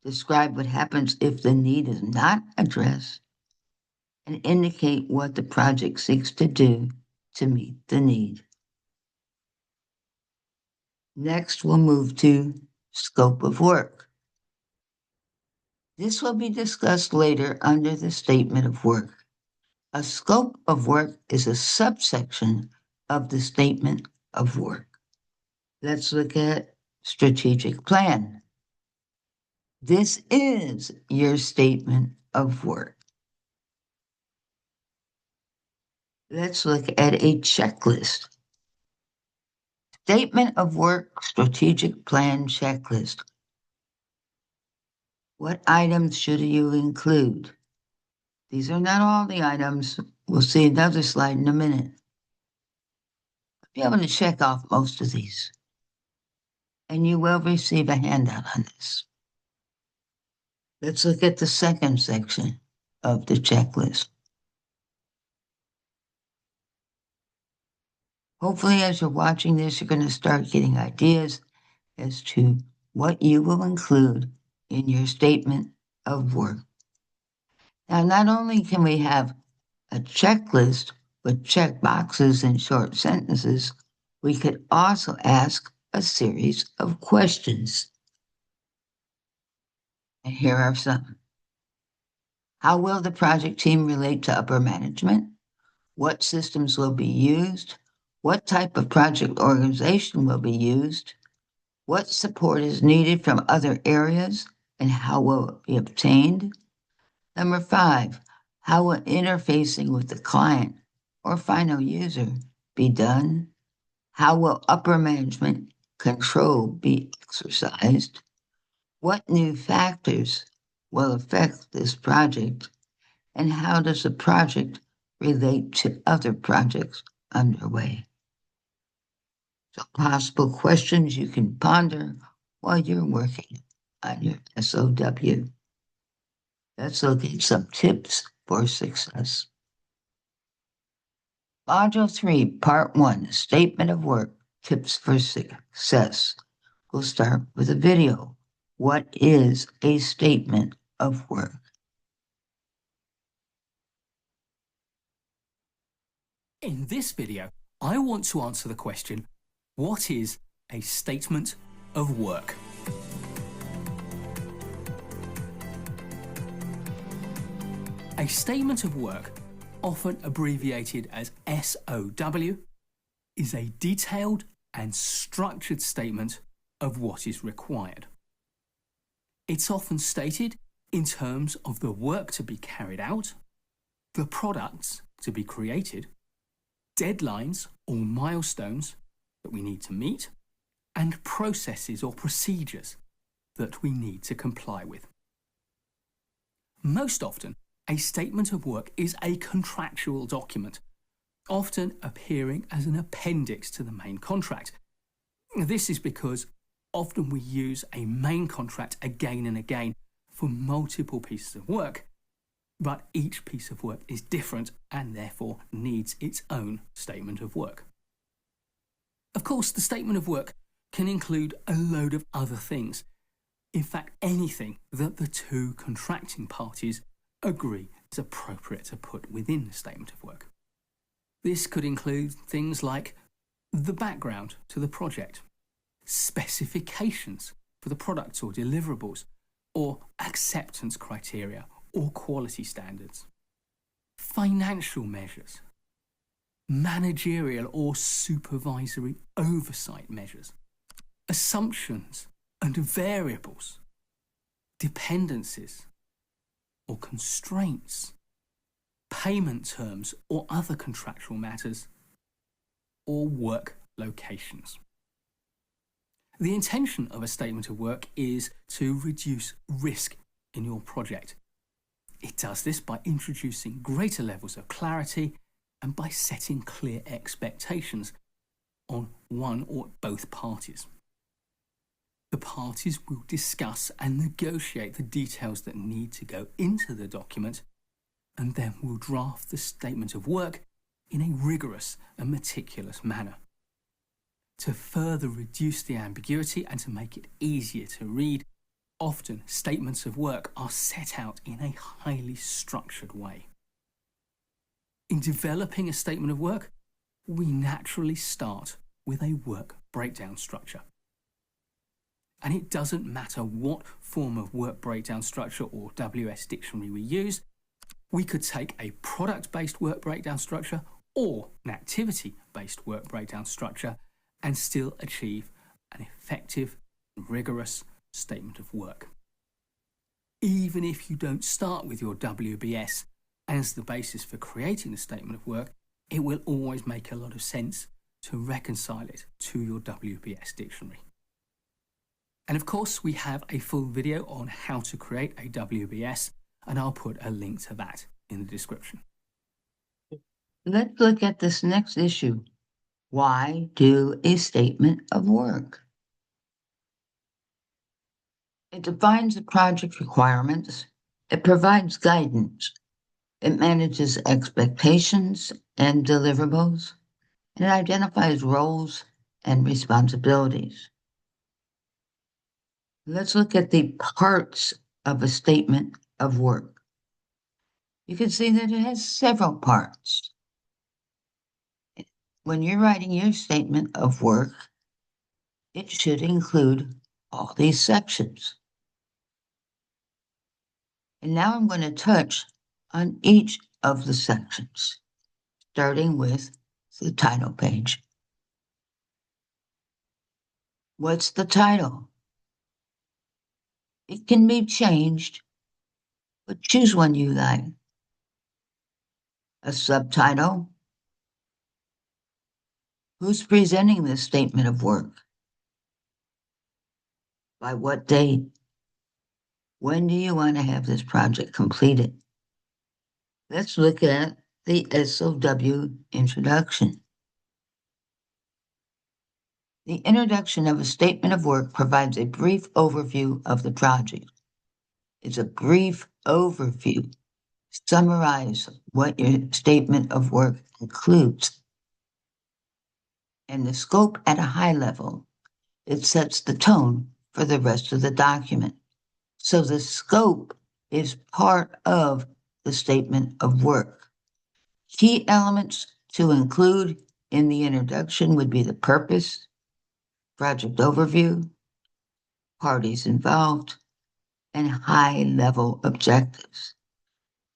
describe what happens if the need is not addressed, and indicate what the project seeks to do to meet the need. Next, we'll move to scope of work. This will be discussed later under the statement of work. A scope of work is a subsection of the statement of work. Let's look at strategic plan. This is your statement of work. Let's look at a checklist. Statement of work, strategic plan, checklist. What items should you include? These are not all the items. We'll see another slide in a minute. You'll be able to check off most of these. And you will receive a handout on this. Let's look at the second section of the checklist. Hopefully, as you're watching this, you're going to start getting ideas as to what you will include in your statement of work. Now, not only can we have a checklist with check boxes and short sentences, we could also ask a series of questions. And here are some. How will the project team relate to upper management? What systems will be used? What type of project organization will be used? What support is needed from other areas and how will it be obtained? Number 5, how will interfacing with the client or final user be done? How will upper management control be exercised? What new factors will affect this project? And how does the project relate to other projects underway? So possible questions you can ponder while you're working on your SOW. Let's look at some tips for success. Module 3, Part 1, Statement of Work, Tips for Success. We'll start with a video. What is a statement of work? In this video, I want to answer the question, what is a statement of work? A statement of work, often abbreviated as SOW, is a detailed and structured statement of what is required. It's often stated in terms of the work to be carried out, the products to be created, deadlines or milestones that we need to meet, and processes or procedures that we need to comply with. Most often, a statement of work is a contractual document, often appearing as an appendix to the main contract. This is because often we use a main contract again and again for multiple pieces of work, but each piece of work is different and therefore needs its own statement of work. Of course, the statement of work can include a load of other things. In fact, anything that the two contracting parties agree is appropriate to put within the statement of work. This could include things like the background to the project, specifications for the products or deliverables, or acceptance criteria or quality standards. financial measures, managerial or supervisory oversight measures, assumptions and variables, dependencies or constraints, payment terms or other contractual matters, or work locations. The intention of a statement of work is to reduce risk in your project. It does this by introducing greater levels of clarity and by setting clear expectations on one or both parties. The parties will discuss and negotiate the details that need to go into the document, and then will draft the statement of work in a rigorous and meticulous manner. To further reduce the ambiguity and to make it easier to read, often statements of work are set out in a highly structured way. In developing a statement of work, we naturally start with a work breakdown structure. And it doesn't matter what form of work breakdown structure or WS dictionary we use. We could take a product-based work breakdown structure or an activity-based work breakdown structure and still achieve an effective, rigorous statement of work. Even if you don't start with your WBS as the basis for creating the statement of work, it will always make a lot of sense to reconcile it to your WBS dictionary. And of course, we have a full video on how to create a WBS, and I'll put a link to that in the description. Let's look at this next issue. Why do a statement of work? It defines the project requirements. It provides guidance. It manages expectations and deliverables. And it identifies roles and responsibilities. Let's look at the parts of a statement of work. You can see that it has several parts. When you're writing your statement of work, it should include all these sections. And now I'm going to touch on each of the sections, starting with the title page. What's the title? It can be changed, but choose one you like. A subtitle. Who's presenting this statement of work? By what date? When do you want to have this project completed? Let's look at the SOW introduction. The introduction of a statement of work provides a brief overview of the project. It's a brief overview. Summarize what your statement of work includes. And the scope at a high level, it sets the tone for the rest of the document. So the scope is part of the statement of work. Key elements to include in the introduction would be the purpose, project overview, parties involved, and high-level objectives.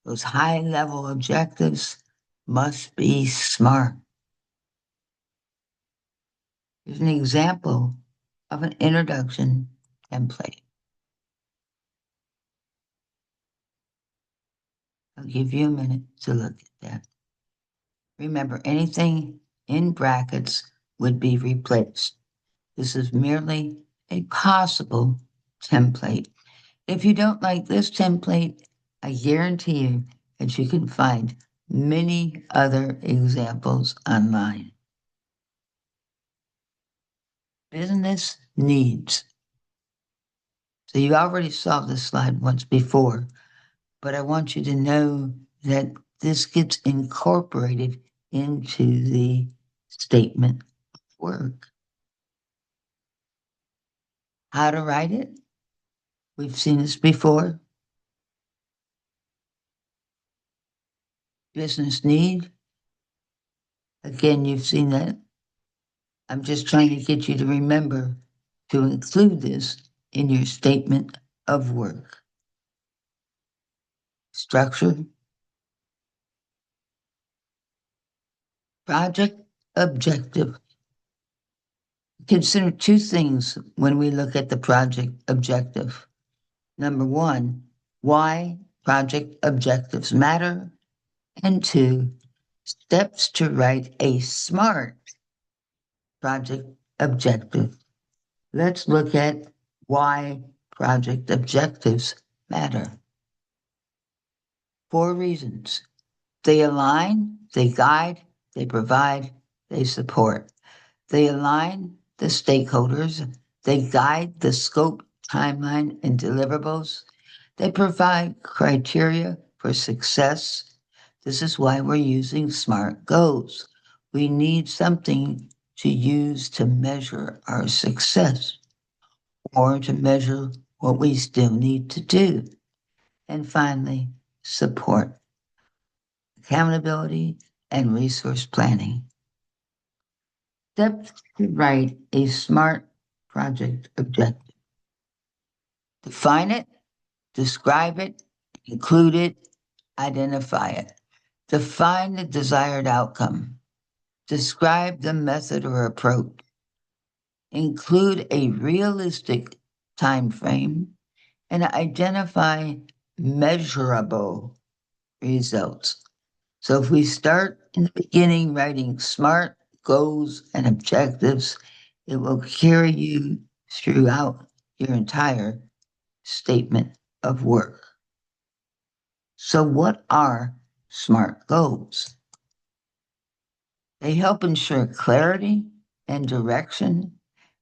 Those high-level objectives must be SMART. Here's an example of an introduction template. I'll give you a minute to look at that. Remember, anything in brackets would be replaced. This is merely a possible template. If you don't like this template, I guarantee you that you can find many other examples online. Business needs. So you already saw this slide once before, but I want you to know that this gets incorporated into the statement of work. How to write it? We've seen this before. Business need. Again, you've seen that. I'm just trying to get you to remember to include this in your statement of work. Structure. Project objective. Consider two things when we look at the project objective. Number one, why project objectives matter. And two, steps to write a SMART project objective. Let's look at why project objectives matter. 4 reasons. They align, they guide, they provide, they support. They align the stakeholders, they guide the scope, timeline, and deliverables. They provide criteria for success. This is why we're using SMART goals. We need something to use to measure our success or to measure what we still need to do. And finally, support, accountability, and resource planning. Steps to write a SMART project objective. Define it, describe it, include it, identify it. Define the desired outcome. Describe the method or approach. Include a realistic time frame and identify measurable results. So if we start in the beginning writing SMART goals and objectives, it will carry you throughout your entire statement of work. So what are SMART goals? They help ensure clarity and direction,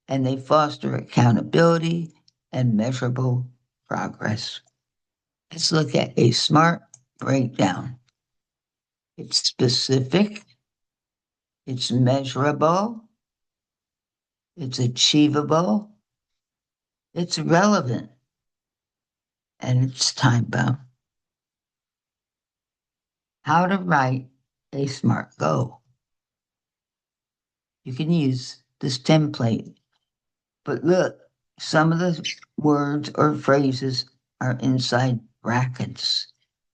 and they foster accountability and measurable progress. Let's look at a SMART breakdown. It's specific, it's measurable, it's achievable, it's relevant, and it's time-bound. How to write a SMART goal. You can use this template, but look, some of the words or phrases are inside brackets.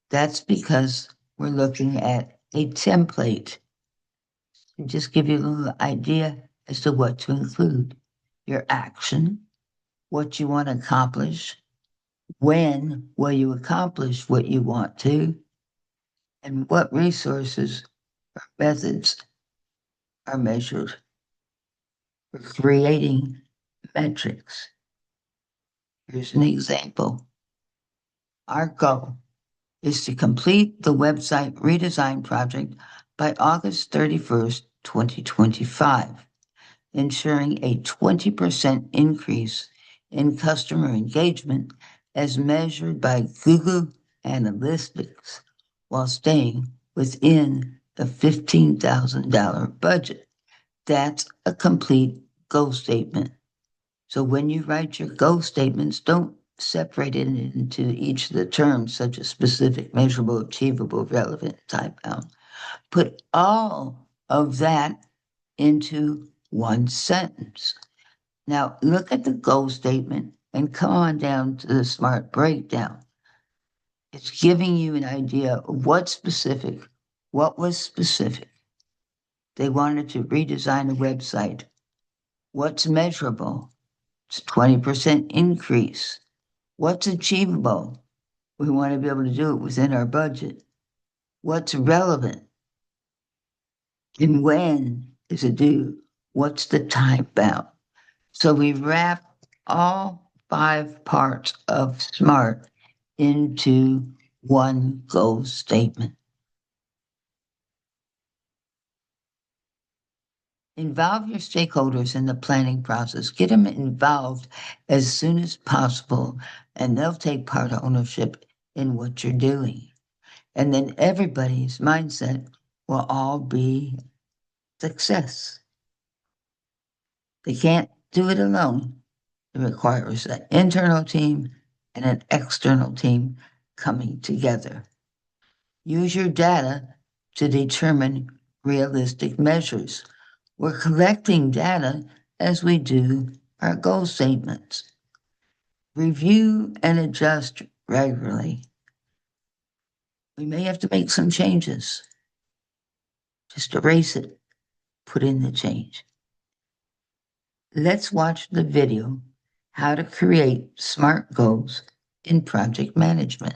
That's because we're looking at a template. To just give you a little idea as to what to include. Your action, what you want to accomplish, when will you accomplish what you want to, and what resources or methods are measured for creating metrics. Here's an example. Our goal is to complete the website redesign project by August 31st, 2025, ensuring a 20% increase in customer engagement as measured by Google Analytics while staying within the $15,000 budget. That's a complete goal statement. So when you write your goal statements, don't separate it into each of the terms, such as specific, measurable, achievable, relevant, time-bound. Put all of that into one sentence. Now, look at the goal statement and come on down to the SMART breakdown. It's giving you an idea of what's specific, what was specific. They wanted to redesign a website. What's measurable? It's a 20% increase. What's achievable? We want to be able to do it within our budget. What's relevant? And when is it due? What's the time bound? So we wrap all 5 parts of SMART into one goal statement. Involve your stakeholders in the planning process. Get them involved as soon as possible, and they'll take part of ownership in what you're doing. And then everybody's mindset will all be success. They can't do it alone. It requires an internal team and an external team coming together. Use your data to determine realistic measures. We're collecting data as we do our goal statements. Review and adjust regularly. We may have to make some changes. Just erase it put in the change. Let's watch the video, How to Create SMART Goals in Project Management.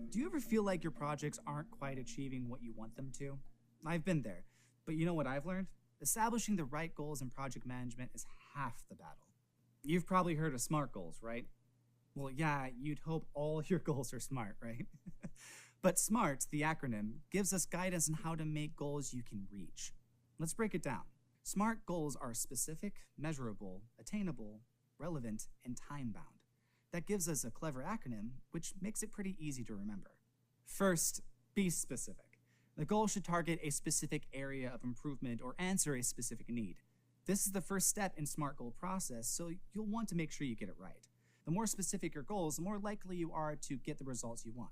Do you ever feel like your projects aren't quite achieving what you want them to? I've been there, but you know what I've learned? Establishing the right goals in project management is half the battle. You've probably heard of SMART goals, right? Well, yeah, you'd hope all your goals are SMART, right? But SMART, the acronym, gives us guidance on how to make goals you can reach. Let's break it down. SMART goals are specific, measurable, attainable, relevant, and time-bound. That gives us a clever acronym, which makes it pretty easy to remember. First, be specific. The goal should target a specific area of improvement or answer a specific need. This is the first step in SMART goal process, so you'll want to make sure you get it right. The more specific your goals, the more likely you are to get the results you want.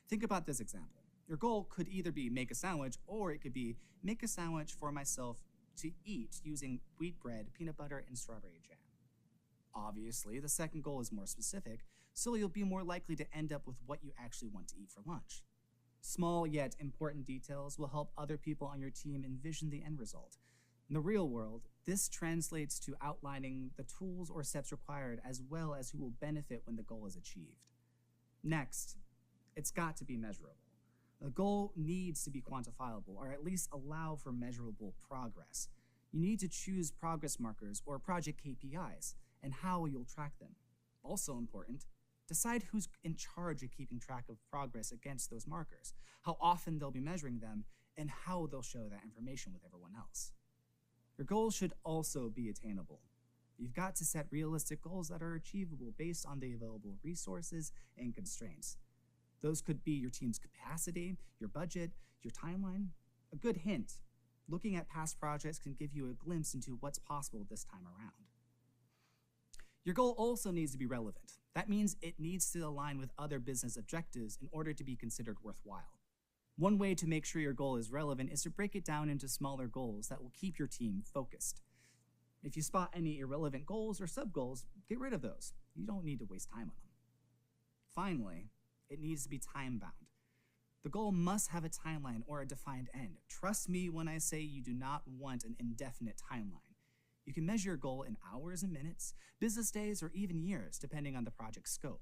Think about this example. Your goal could either be make a sandwich, or it could be make a sandwich for myself to eat using wheat bread, peanut butter, and strawberry jam. Obviously, the second goal is more specific, so you'll be more likely to end up with what you actually want to eat for lunch. Small yet important details will help other people on your team envision the end result. In the real world, this translates to outlining the tools or steps required, as well as who will benefit when the goal is achieved. Next, it's got to be measurable. The goal needs to be quantifiable, or at least allow for measurable progress. You need to choose progress markers or project KPIs and how you'll track them. Also important, decide who's in charge of keeping track of progress against those markers, how often they'll be measuring them, and how they'll share that information with everyone else. Your goals should also be attainable. You've got to set realistic goals that are achievable based on the available resources and constraints. Those could be your team's capacity, your budget, your timeline. A good hint, looking at past projects can give you a glimpse into what's possible this time around. Your goal also needs to be relevant. That means it needs to align with other business objectives in order to be considered worthwhile. One way to make sure your goal is relevant is to break it down into smaller goals that will keep your team focused. If you spot any irrelevant goals or sub-goals, get rid of those. You don't need to waste time on them. Finally, it needs to be time-bound. The goal must have a timeline or a defined end. Trust me when I say you do not want an indefinite timeline. You can measure your goal in hours and minutes, business days, or even years, depending on the project scope.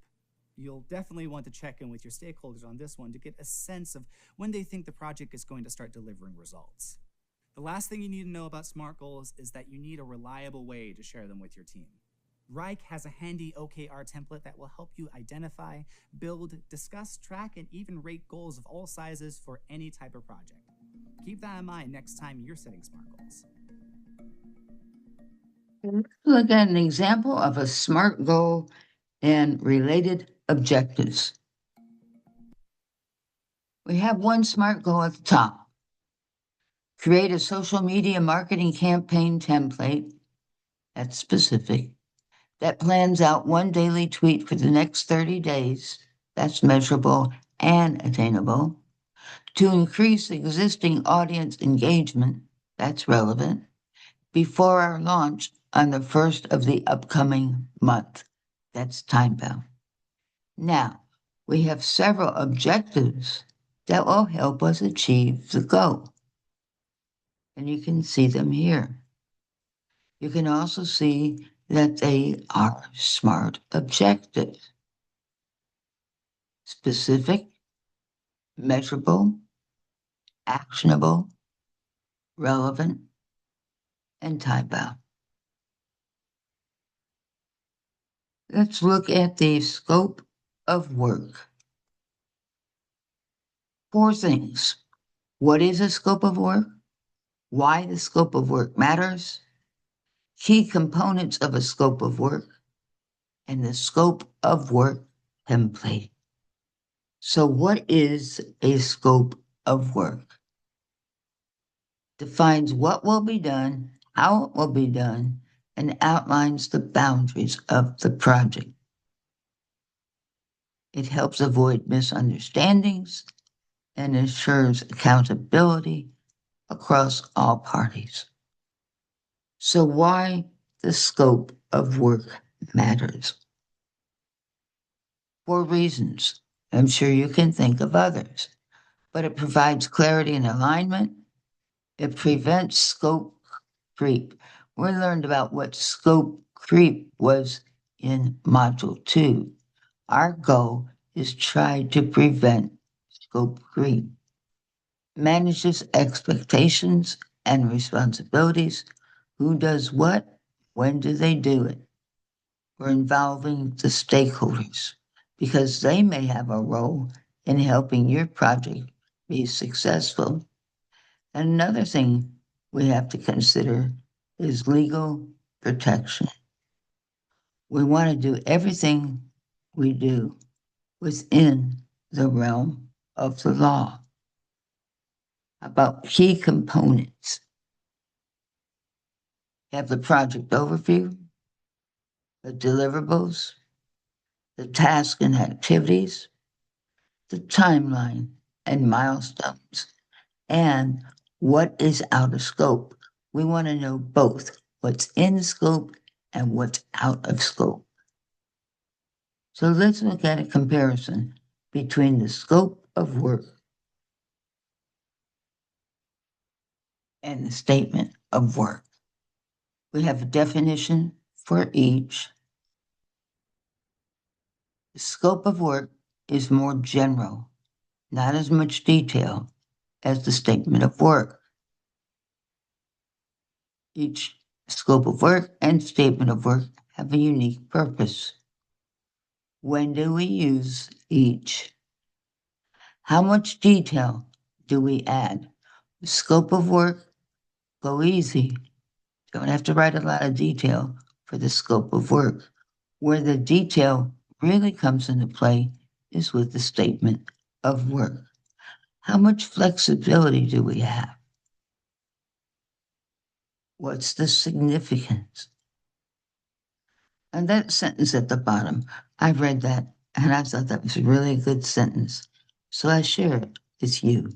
You'll definitely want to check in with your stakeholders on this one to get a sense of when they think the project is going to start delivering results. The last thing you need to know about SMART goals is that you need a reliable way to share them with your team. Wrike has a handy OKR template that will help you identify, build, discuss, track, and even rate goals of all sizes for any type of project. Keep that in mind next time you're setting SMART goals. Let's look at an example of a SMART goal and related objectives. We have one SMART goal at the top. Create a social media marketing campaign template, that's specific, that plans out one daily tweet for the next 30 days, that's measurable and attainable, to increase existing audience engagement, that's relevant, before our launch on the first of the upcoming month, that's time-bound. Now, we have several objectives that will help us achieve the goal. And you can see them here. You can also see that they are SMART objectives. Specific, measurable, actionable, relevant, and time-bound. Let's look at the scope of work. 4 things. What is a scope of work? Why the scope of work matters? Key components of a scope of work, and the scope of work template. So what is a scope of work? Defines what will be done, how it will be done, and outlines the boundaries of the project. It helps avoid misunderstandings and ensures accountability across all parties. So why the scope of work matters? 4 reasons. I'm sure you can think of others, but it provides clarity and alignment. It prevents scope creep. We learned about what scope creep was in Module 2. Our goal is try to prevent scope creep. Manages expectations and responsibilities. Who does what? When do they do it? We're involving the stakeholders because they may have a role in helping your project be successful. And another thing we have to consider is legal protection. We want to do everything we do within the realm of the law. About key components. You have the project overview, the deliverables, the tasks and activities, the timeline and milestones, and what is out of scope. We want to know both what's in scope and what's out of scope. So let's look at a comparison between the scope of work and the statement of work. We have a definition for each. The scope of work is more general, not as much detail as the statement of work. Each scope of work and statement of work have a unique purpose. When do we use each? How much detail do we add? The scope of work, go easy. Don't have to write a lot of detail for the scope of work. Where the detail really comes into play is with the statement of work. How much flexibility do we have? What's the significance? And that sentence at the bottom, I read that and I thought that was a really good sentence. So I share it with you.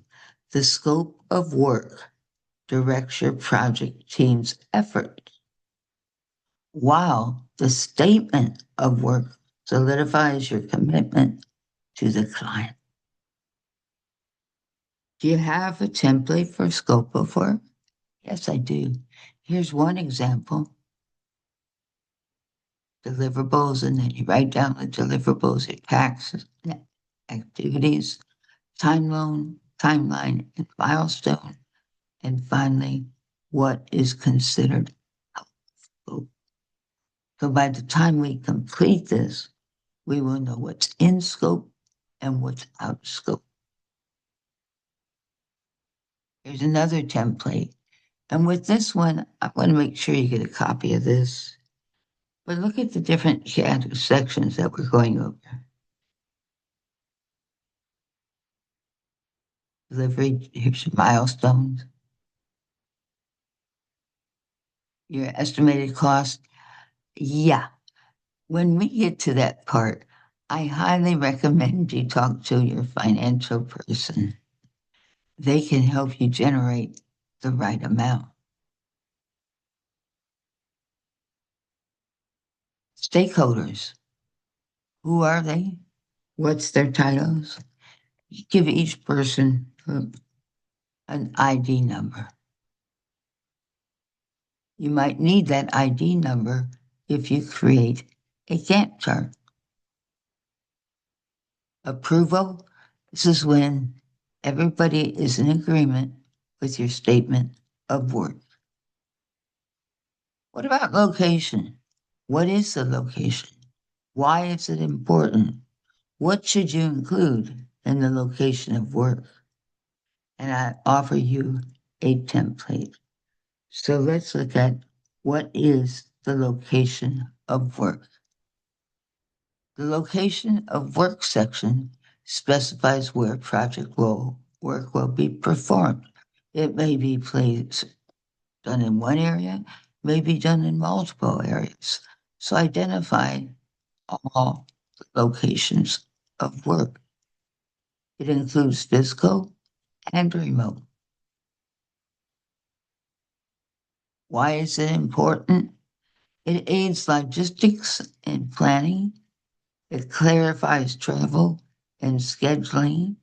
The scope of work directs your project team's effort, while the statement of work solidifies your commitment to the client. Do you have a template for scope of work? Yes, I do. Here's one example. Deliverables, and then you write down the deliverables, it packs activities, timeline, and milestone, and finally, what is considered scope. So by the time we complete this, we will know what's in scope and what's out of scope. Here's another template. And with this one, I want to make sure you get a copy of this. But look at the different sections that we're going over. Delivery, here's your milestones. Your estimated cost. Yeah, when we get to that part, I highly recommend you talk to your financial person. They can help you generate the right amount. Stakeholders. Who are they? What's their titles? You give each person an ID number. You might need that ID number if you create a Gantt chart. Approval. This is when everybody is in agreement with your statement of work. What about location? What is the location? Why is it important? What should you include in the location of work? And I offer you a template. So let's look at what is the location of work. The location of work section specifies where project work will be performed. It may be done in one area, may be done in multiple areas. So identify all locations of work. It includes physical and remote. Why is it important? It aids logistics and planning. It clarifies travel and scheduling.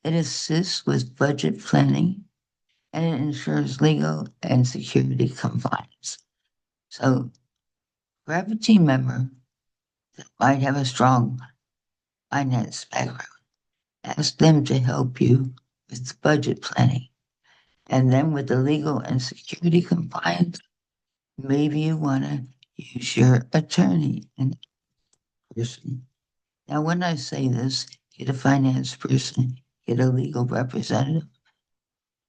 It assists with budget planning, and it ensures legal and security compliance. So grab a team member that might have a strong finance background. Ask them to help you with the budget planning. And then with the legal and security compliance, maybe you want to use your attorney and person. Now, when I say this, get a finance person, get a legal representative.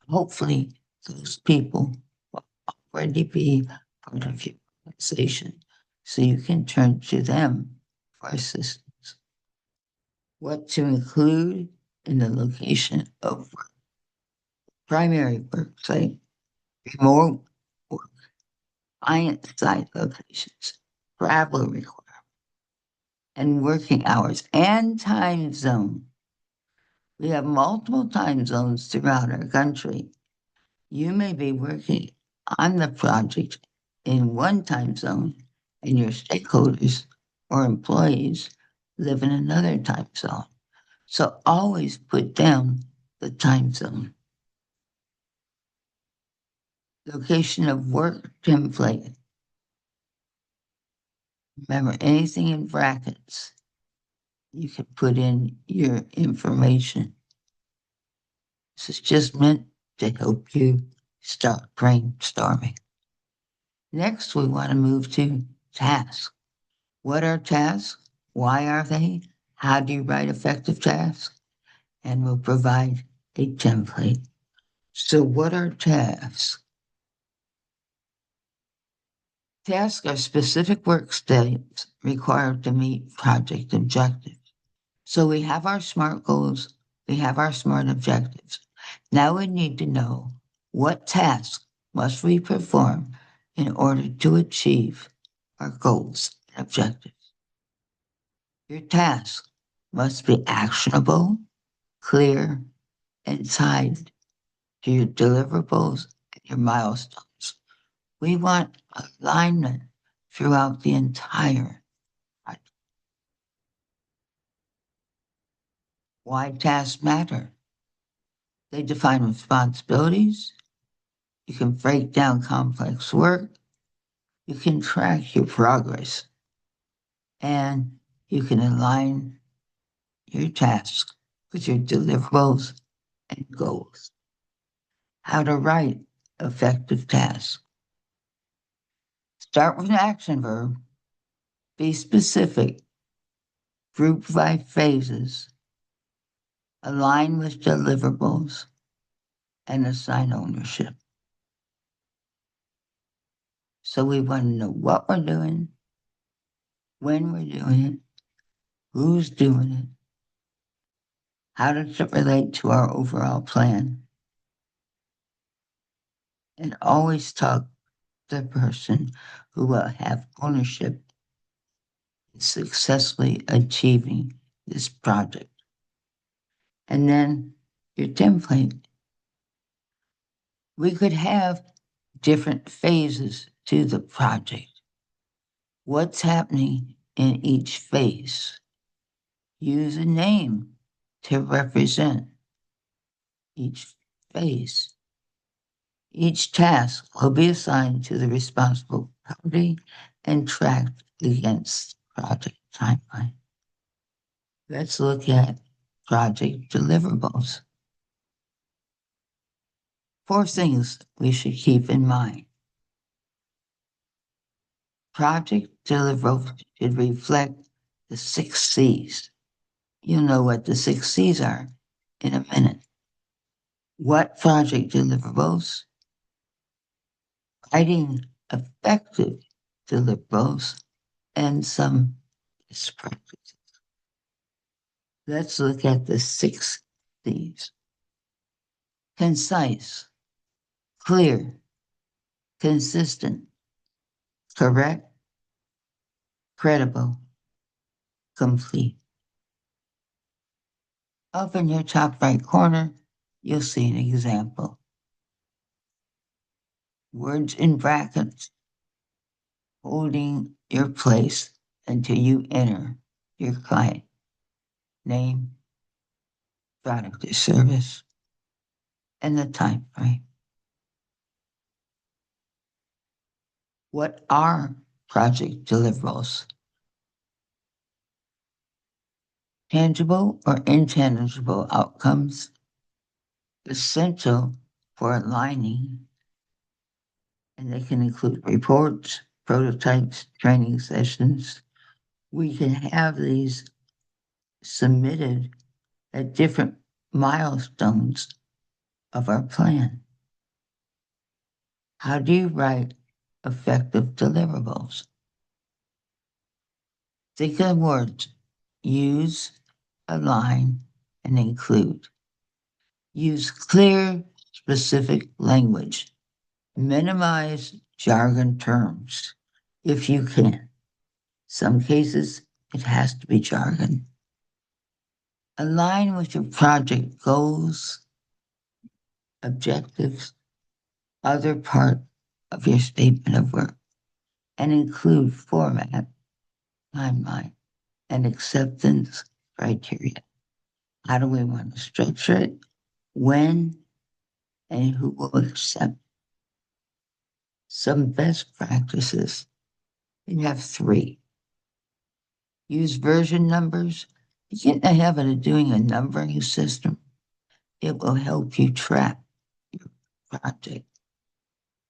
Hopefully, those people will already be part of your organization, so you can turn to them for assistance. What to include in the location of work. Primary work site, remote work, client site locations, travel requirements, and working hours and time zone. We have multiple time zones throughout our country. You may be working on the project in one time zone, and your stakeholders or employees live in another time zone. So always put down the time zone. Location of work template. Remember, anything in brackets, you can put in your information. This is just meant to help you start brainstorming. Next, we want to move to tasks. What are tasks? Why are they? How do you write effective tasks? And we'll provide a template. So what are tasks? Tasks are specific work steps required to meet project objectives. So we have our SMART goals, we have our SMART objectives. Now we need to know what tasks must we perform in order to achieve our goals and objectives. Your tasks must be actionable, clear, and tied to your deliverables and your milestones. We want alignment throughout the entire project. Why tasks matter? They define responsibilities. You can break down complex work. You can track your progress. And you can align your tasks with your deliverables and goals. How to write effective tasks. Start with an action verb. Be specific. Group by phases. Align with deliverables. And assign ownership. So we want to know what we're doing, when we're doing it, who's doing it, how does it relate to our overall plan, and always talk to the person who will have ownership in successfully achieving this project. And then your template. We could have different phases to the project. What's happening in each phase? Use a name to represent each phase. Each task will be assigned to the responsible party and tracked against project timeline. Let's look at project deliverables. 4 things we should keep in mind. Project deliverables should reflect the 6 C's. You'll know what the 6 C's are in a minute. What project deliverables? Writing effective deliverables and some best practices. Let's look at the 6 C's. Concise, clear, consistent, correct, credible, complete. Up in your top right corner, you'll see an example. Words in brackets, holding your place until you enter your client name, product or service, and the time frame. What are project deliverables? Tangible or intangible outcomes, essential for aligning, and they can include reports, prototypes, training sessions. We can have these submitted at different milestones of our plan. How do you write effective deliverables? Think of words: use, align, and include. Use clear, specific language. Minimize jargon terms if you can. Some cases, it has to be jargon. Align with your project goals, objectives, other part of your statement of work, and include format, timeline, and acceptance criteria. How do we want to structure it? When and who will accept? Some best practices. You have 3. Use version numbers. Get in the habit of doing a numbering system. It will help you track your project.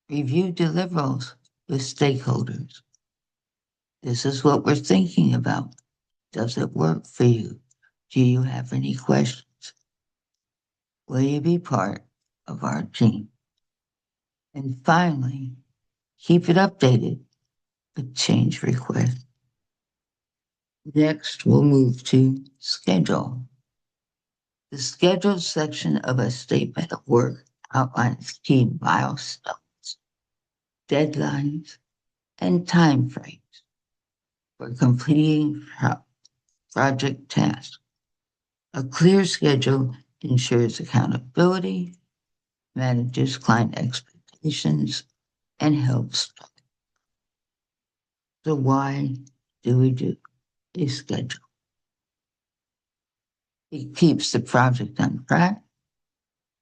Review deliverables with stakeholders. This is what we're thinking about. Does it work for you? Do you have any questions? Will you be part of our team? And finally, keep it updated with change requests. Next, we'll move to schedule. The schedule section of a statement of work outlines key milestones, deadlines, and timeframes for completing project tasks. A clear schedule ensures accountability, manages client expectations, and helps. So why do we do a schedule? It keeps the project on track,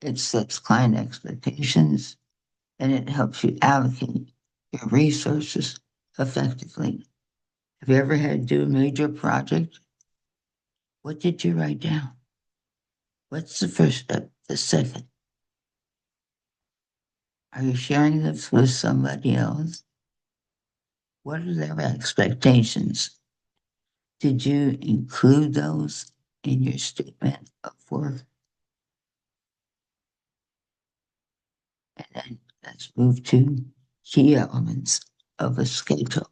it sets client expectations, and it helps you allocate your resources effectively. Have you ever had to do a major project? What did you write down? What's the first step? The second? Are you sharing this with somebody else? What are their expectations? Did you include those in your statement of work? And then let's move to key elements of a schedule.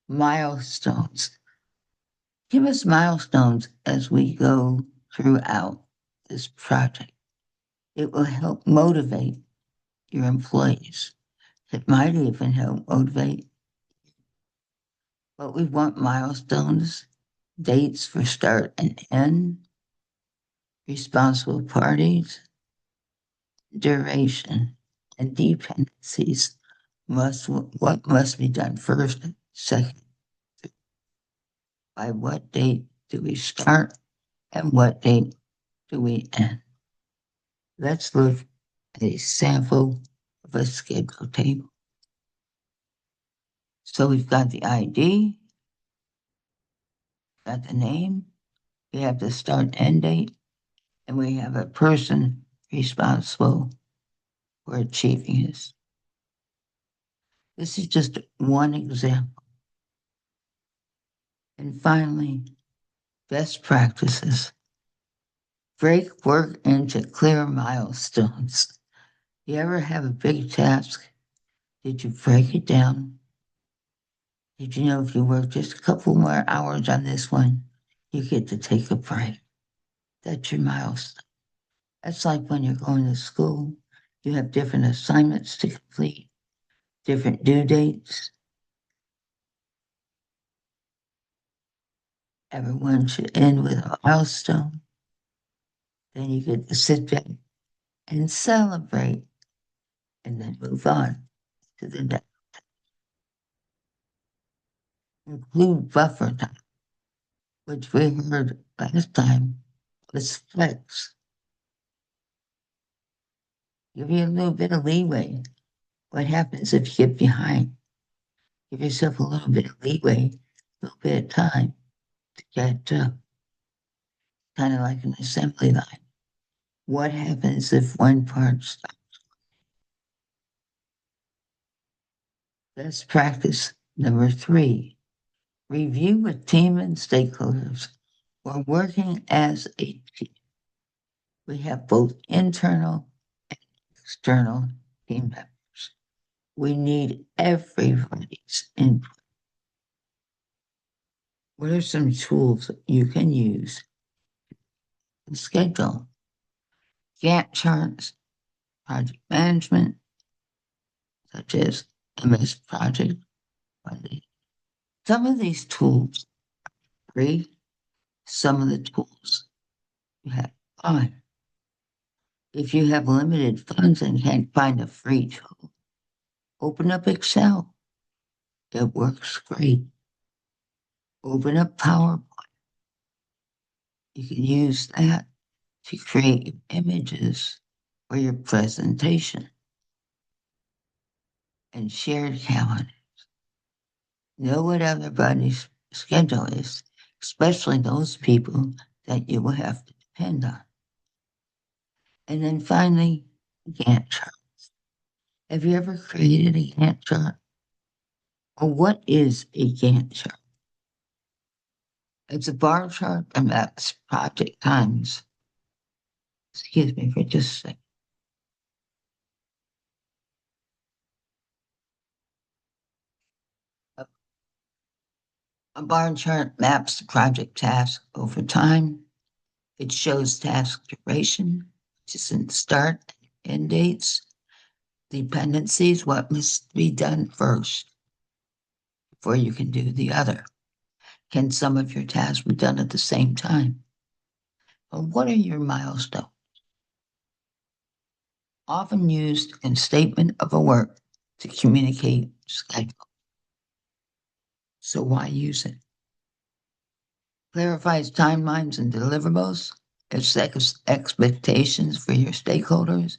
Milestones. Give us milestones as we go throughout this project. It will help motivate your employees. It might even help motivate. But we want milestones, dates for start and end, responsible parties, duration, and dependencies. What must be done first, second? By what date do we start and what date do we end? Let's look at a sample of a schedule table. So we've got the ID, got the name, we have the start and end date, and we have a person responsible for achieving this. This is just one example. And finally, best practices. Break work into clear milestones. You ever have a big task? Did you break it down? Did you know if you work just a couple more hours on this one, you get to take a break? That's your milestone. That's like when you're going to school, you have different assignments to complete, different due dates. Everyone should end with a milestone. Then you get to sit back and celebrate and then move on to the next. Include buffer time, which we heard last time Let's flex. Give you a little bit of leeway. What happens if you get behind? Give yourself a little bit of leeway, a little bit of time to catch up. Kind of like an assembly line. What happens if one part stops? Best practice number 3. Review with team and stakeholders. We're working as a team. We have both internal and external team members. We need everybody's input. What are some tools you can use to schedule? Gantt charts, project management, such as MS Project. Some of these tools are free. Some of the tools you have to buy. If you have limited funds and can't find a free tool, open up Excel. It works great. Open up PowerPoint. You can use that to create images for your presentation. And shared calendars. Know what everybody's schedule is, especially those people that you will have to depend on. And then finally, Gantt charts. Have you ever created a Gantt chart? Or what is a Gantt chart? It's a bar chart that maps project times. Excuse me for just a second. A bar chart maps the project task over time. It shows task duration, which is in start and end dates, dependencies, what must be done first before you can do the other. Can some of your tasks be done at the same time? Or what are your milestones? Often used in statement of a work to communicate schedule. So why use it? Clarifies timelines and deliverables. It sets expectations for your stakeholders.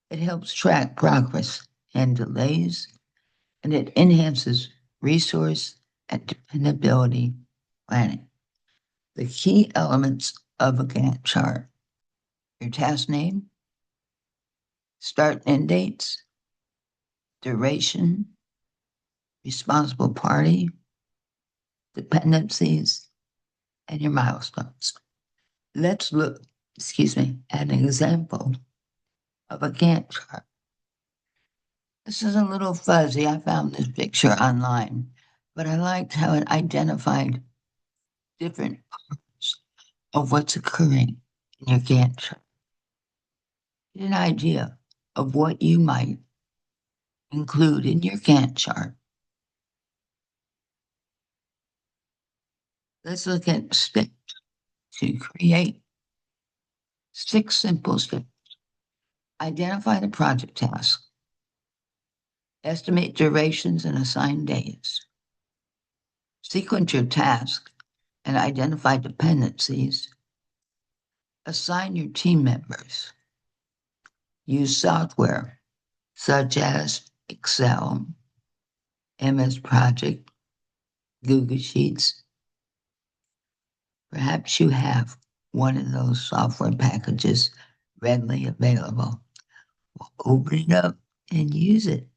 It helps track progress and delays. And it enhances resource and dependability planning. The key elements of a Gantt chart: your task name, start and end dates, duration, responsible party, dependencies, and your milestones. Let's look, at an example of a Gantt chart. This is a little fuzzy. I found this picture online, but I liked how it identified different parts of what's occurring in your Gantt chart. Get an idea of what you might include in your Gantt chart. Let's look at steps to create. 6 simple steps. Identify the project task. Estimate durations and assign days. Sequence your task and identify dependencies. Assign your team members. Use software such as Excel, MS Project, Google Sheets. Perhaps you have one of those software packages readily available. Well, open it up and use it.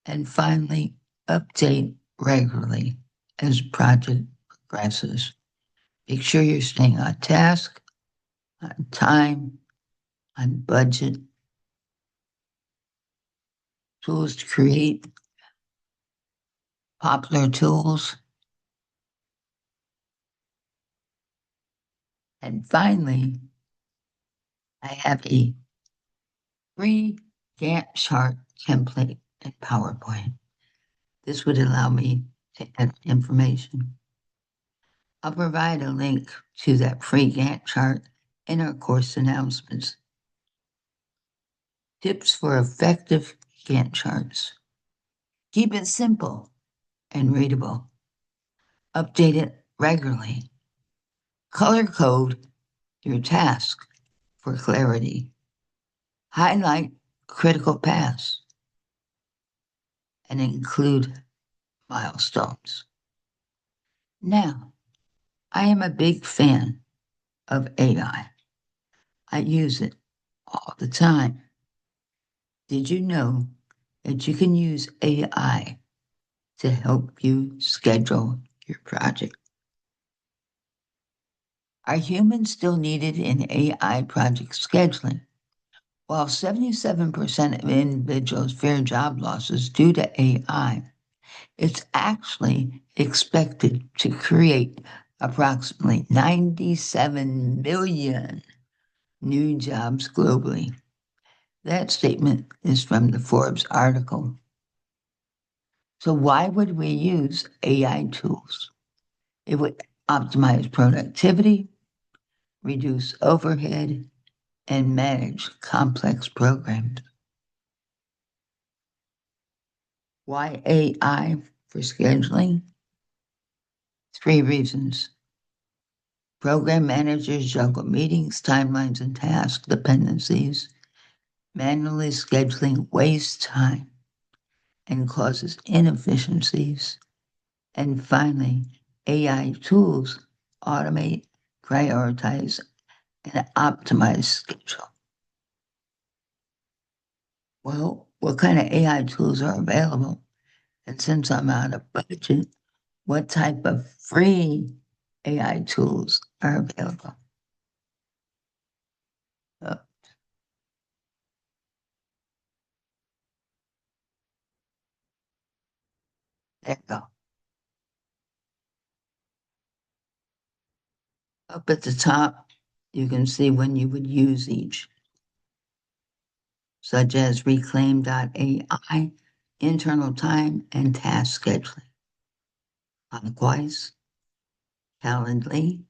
And finally, update regularly as the project progresses. Make sure you're staying on task, on time, on budget. Tools to create. Popular tools. And finally, I have a free Gantt chart template in PowerPoint. This would allow me to enter information. I'll provide a link to that free Gantt chart in our course announcements. Tips for effective Gantt charts. Keep it simple and readable. Update it regularly. Color code your task for clarity. Highlight critical paths and include milestones. Now, I am a big fan of AI. I use it all the time. Did you know that you can use AI to help you schedule your project? Are humans still needed in AI project scheduling? While 77% of individuals fear job losses due to AI, it's actually expected to create approximately 97 million new jobs globally. That statement is from the Forbes article. So why would we use AI tools? It would optimize productivity, reduce overhead, and manage complex programs. Why AI for scheduling? 3 reasons. Program managers juggle meetings, timelines, and task dependencies. Manually scheduling wastes time and causes inefficiencies. And finally, AI tools automate, prioritize, and optimize schedule. Well, what kind of AI tools are available? And since I'm out of budget, what type of free AI tools are available? Oh, there you go. Up at the top, you can see when you would use each, such as Reclaim.ai, internal time and task scheduling. Likewise, Calendly,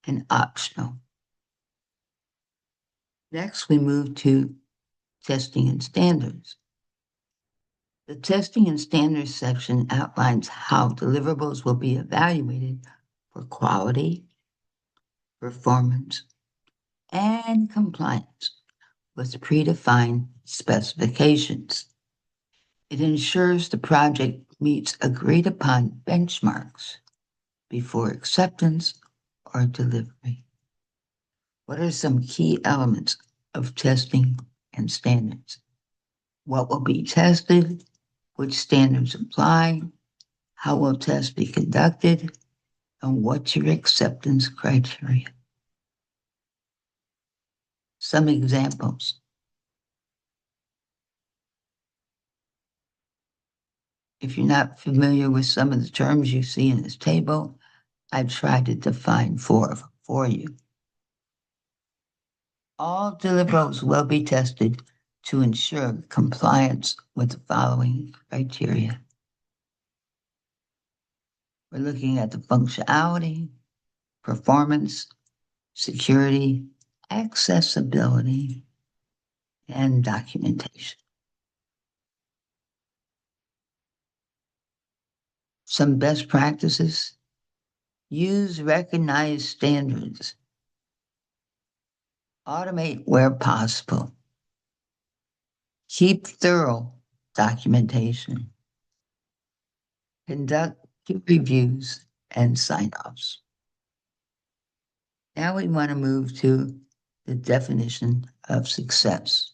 and optional. Next, we move to testing and standards. The testing and standards section outlines how deliverables will be evaluated for quality, performance, and compliance with predefined specifications. It ensures the project meets agreed upon benchmarks before acceptance or delivery. What are some key elements of testing and standards? What will be tested? Which standards apply? How will tests be conducted? And what's your acceptance criteria? Some examples. If you're not familiar with some of the terms you see in this table, I've tried to define 4 of them for you. All deliverables will be tested to ensure compliance with the following criteria. We're looking at the functionality, performance, security, accessibility, and documentation. Some best practices: use recognized standards, automate where possible, keep thorough documentation, conduct peer reviews and sign-offs. Now we want to move to the definition of success.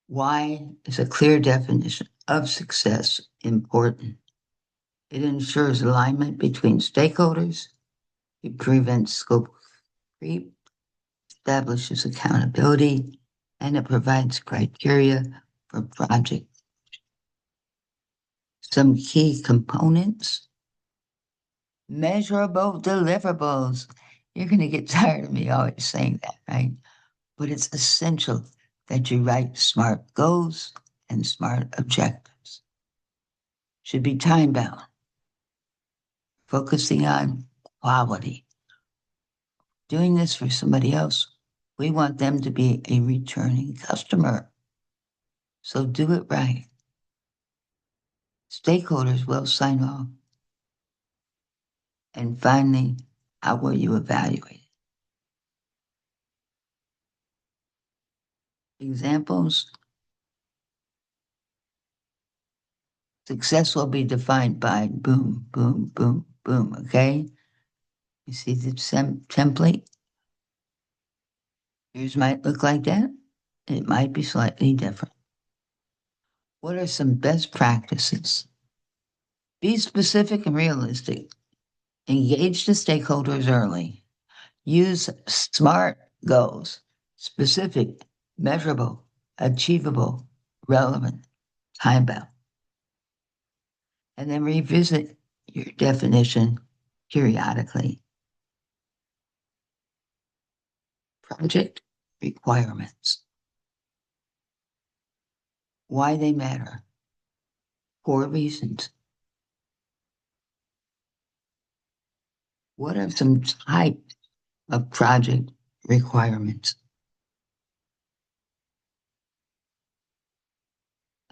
Why is a clear definition of success important? It ensures alignment between stakeholders, it prevents scope creep, establishes accountability, and it provides criteria for project. Some key components: measurable deliverables. You're going to get tired of me always saying that, right? But it's essential that you write SMART goals and SMART objectives. Should be time-bound, focusing on quality. Doing this for somebody else, we want them to be a returning customer. So do it right. Stakeholders will sign off. And finally, How will you evaluate it? Examples. Success will be defined by boom, boom, boom, boom, okay? You see the template? Yours might look like that. It might be slightly different. What are some best practices? Be specific and realistic. Engage the stakeholders early. Use SMART goals: specific, measurable, achievable, relevant, time-bound. And then revisit your definition periodically. Project requirements. Why they matter. 4 reasons. What are some types of project requirements?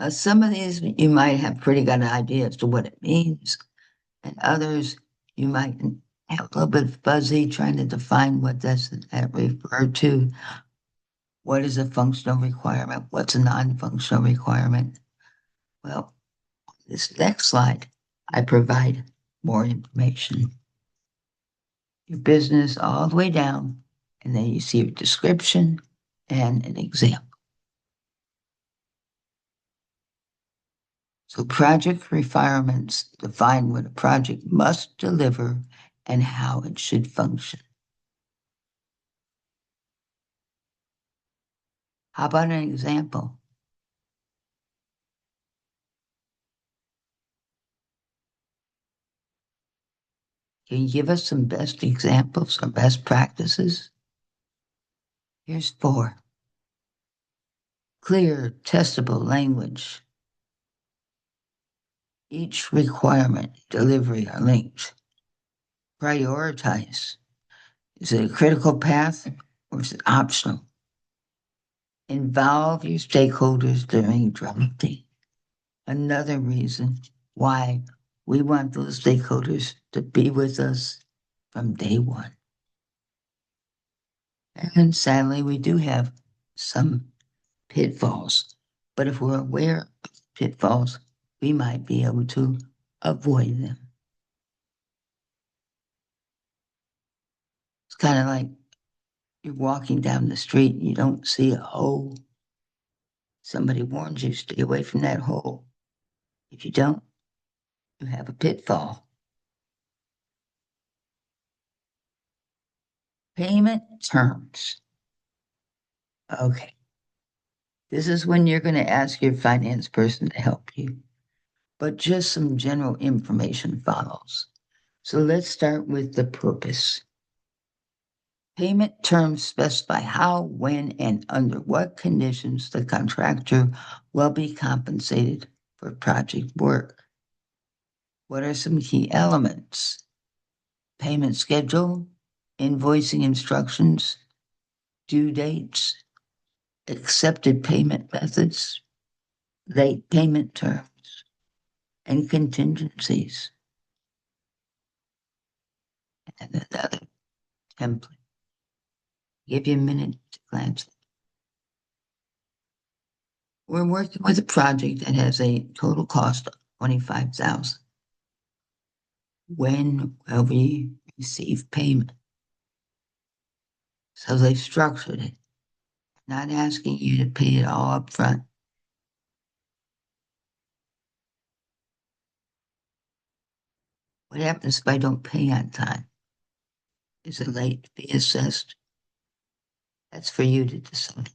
Some of these you might have pretty good idea as to what it means, and others you might have a little bit fuzzy trying to define what that refer to. What is a functional requirement? What's a non-functional requirement? Well, this next slide, I provide more information. Your business all the way down, and then you see a description and an example. So project requirements define what a project must deliver and how it should function. How about an example? Can you give us some best examples or best practices? Here's 4. Clear, testable language. Each requirement, delivery are linked. Prioritize. Is it a critical path or is it optional? Involve your stakeholders during drafting. Another reason why we want those stakeholders to be with us from day one. And sadly, we do have some pitfalls, but if we're aware of pitfalls, we might be able to avoid them. It's kind of like you're walking down the street and you don't see a hole. Somebody warns you, stay away from that hole. If you don't, you have a pitfall. Payment terms. Okay. This is when you're going to ask your finance person to help you, but just some general information follows. So let's start with the purpose. Payment terms specify how, when, and under what conditions the contractor will be compensated for project work. What are some key elements? Payment schedule, invoicing instructions, due dates, accepted payment methods, late payment terms, and contingencies. And another template. Give you a minute to glance. We're working with a project that has a total cost of $25,000. When will we receive payment? So they've structured it, not asking you to pay it all up front. What happens if I don't pay on time? Is a late fee assessed? That's for you to decide.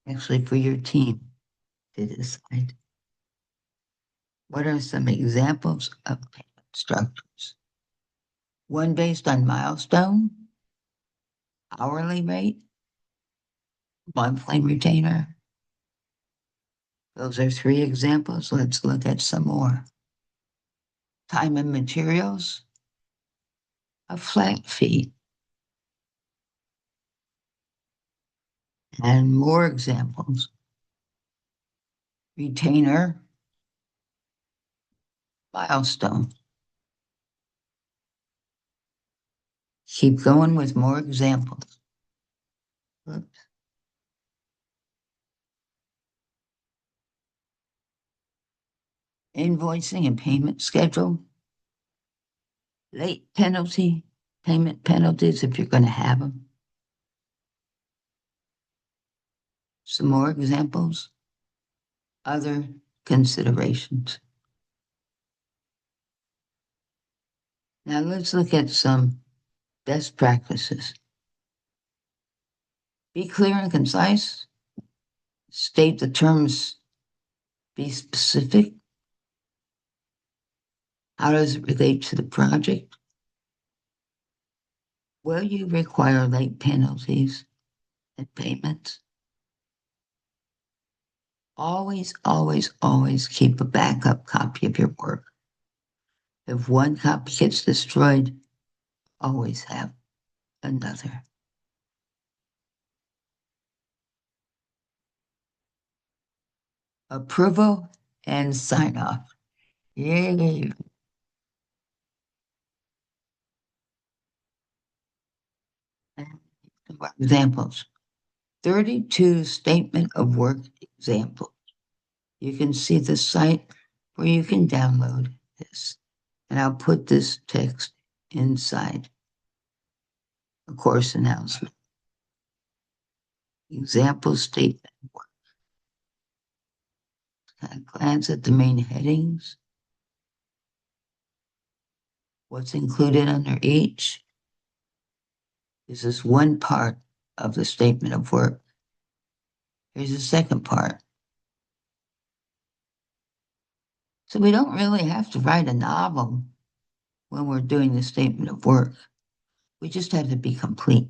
Actually, for your team to decide. What are some examples of payment structures? One based on milestone, hourly rate, monthly retainer. Those are 3 examples. Let's look at some more. Time and materials, a flat fee. And more examples. Retainer, milestone. keep going with more examples. Oops. Invoicing and payment schedule. Late penalty, payment penalties if you're going to have them. Some more examples. Other considerations. Now let's look at some best practices. Be clear and concise. State the terms. Be specific. How does it relate to the project? Will you require late penalties and payments? Always, always, always keep a backup copy of your work. If one copy gets destroyed, always have another. Approval and sign off. Yay. Examples. 32 statement of work examples. You can see the site where you can download this. And I'll put this text inside a course announcement. Example statement of work. Kind of glance at the main headings. What's included under each? This is one part of the statement of work. Here's the second part. So we don't really have to write a novel when we're doing the statement of work. We just have to be complete.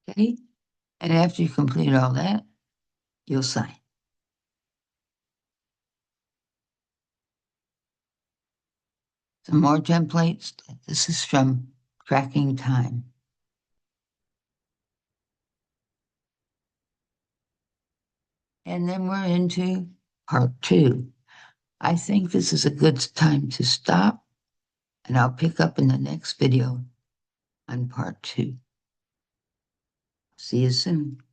Okay? And after you complete all that, you'll sign. Some more templates. This is from Tracking Time. And then we're into part 2. I think this is a good time to stop, and I'll pick up in the next video on part 2. See you soon.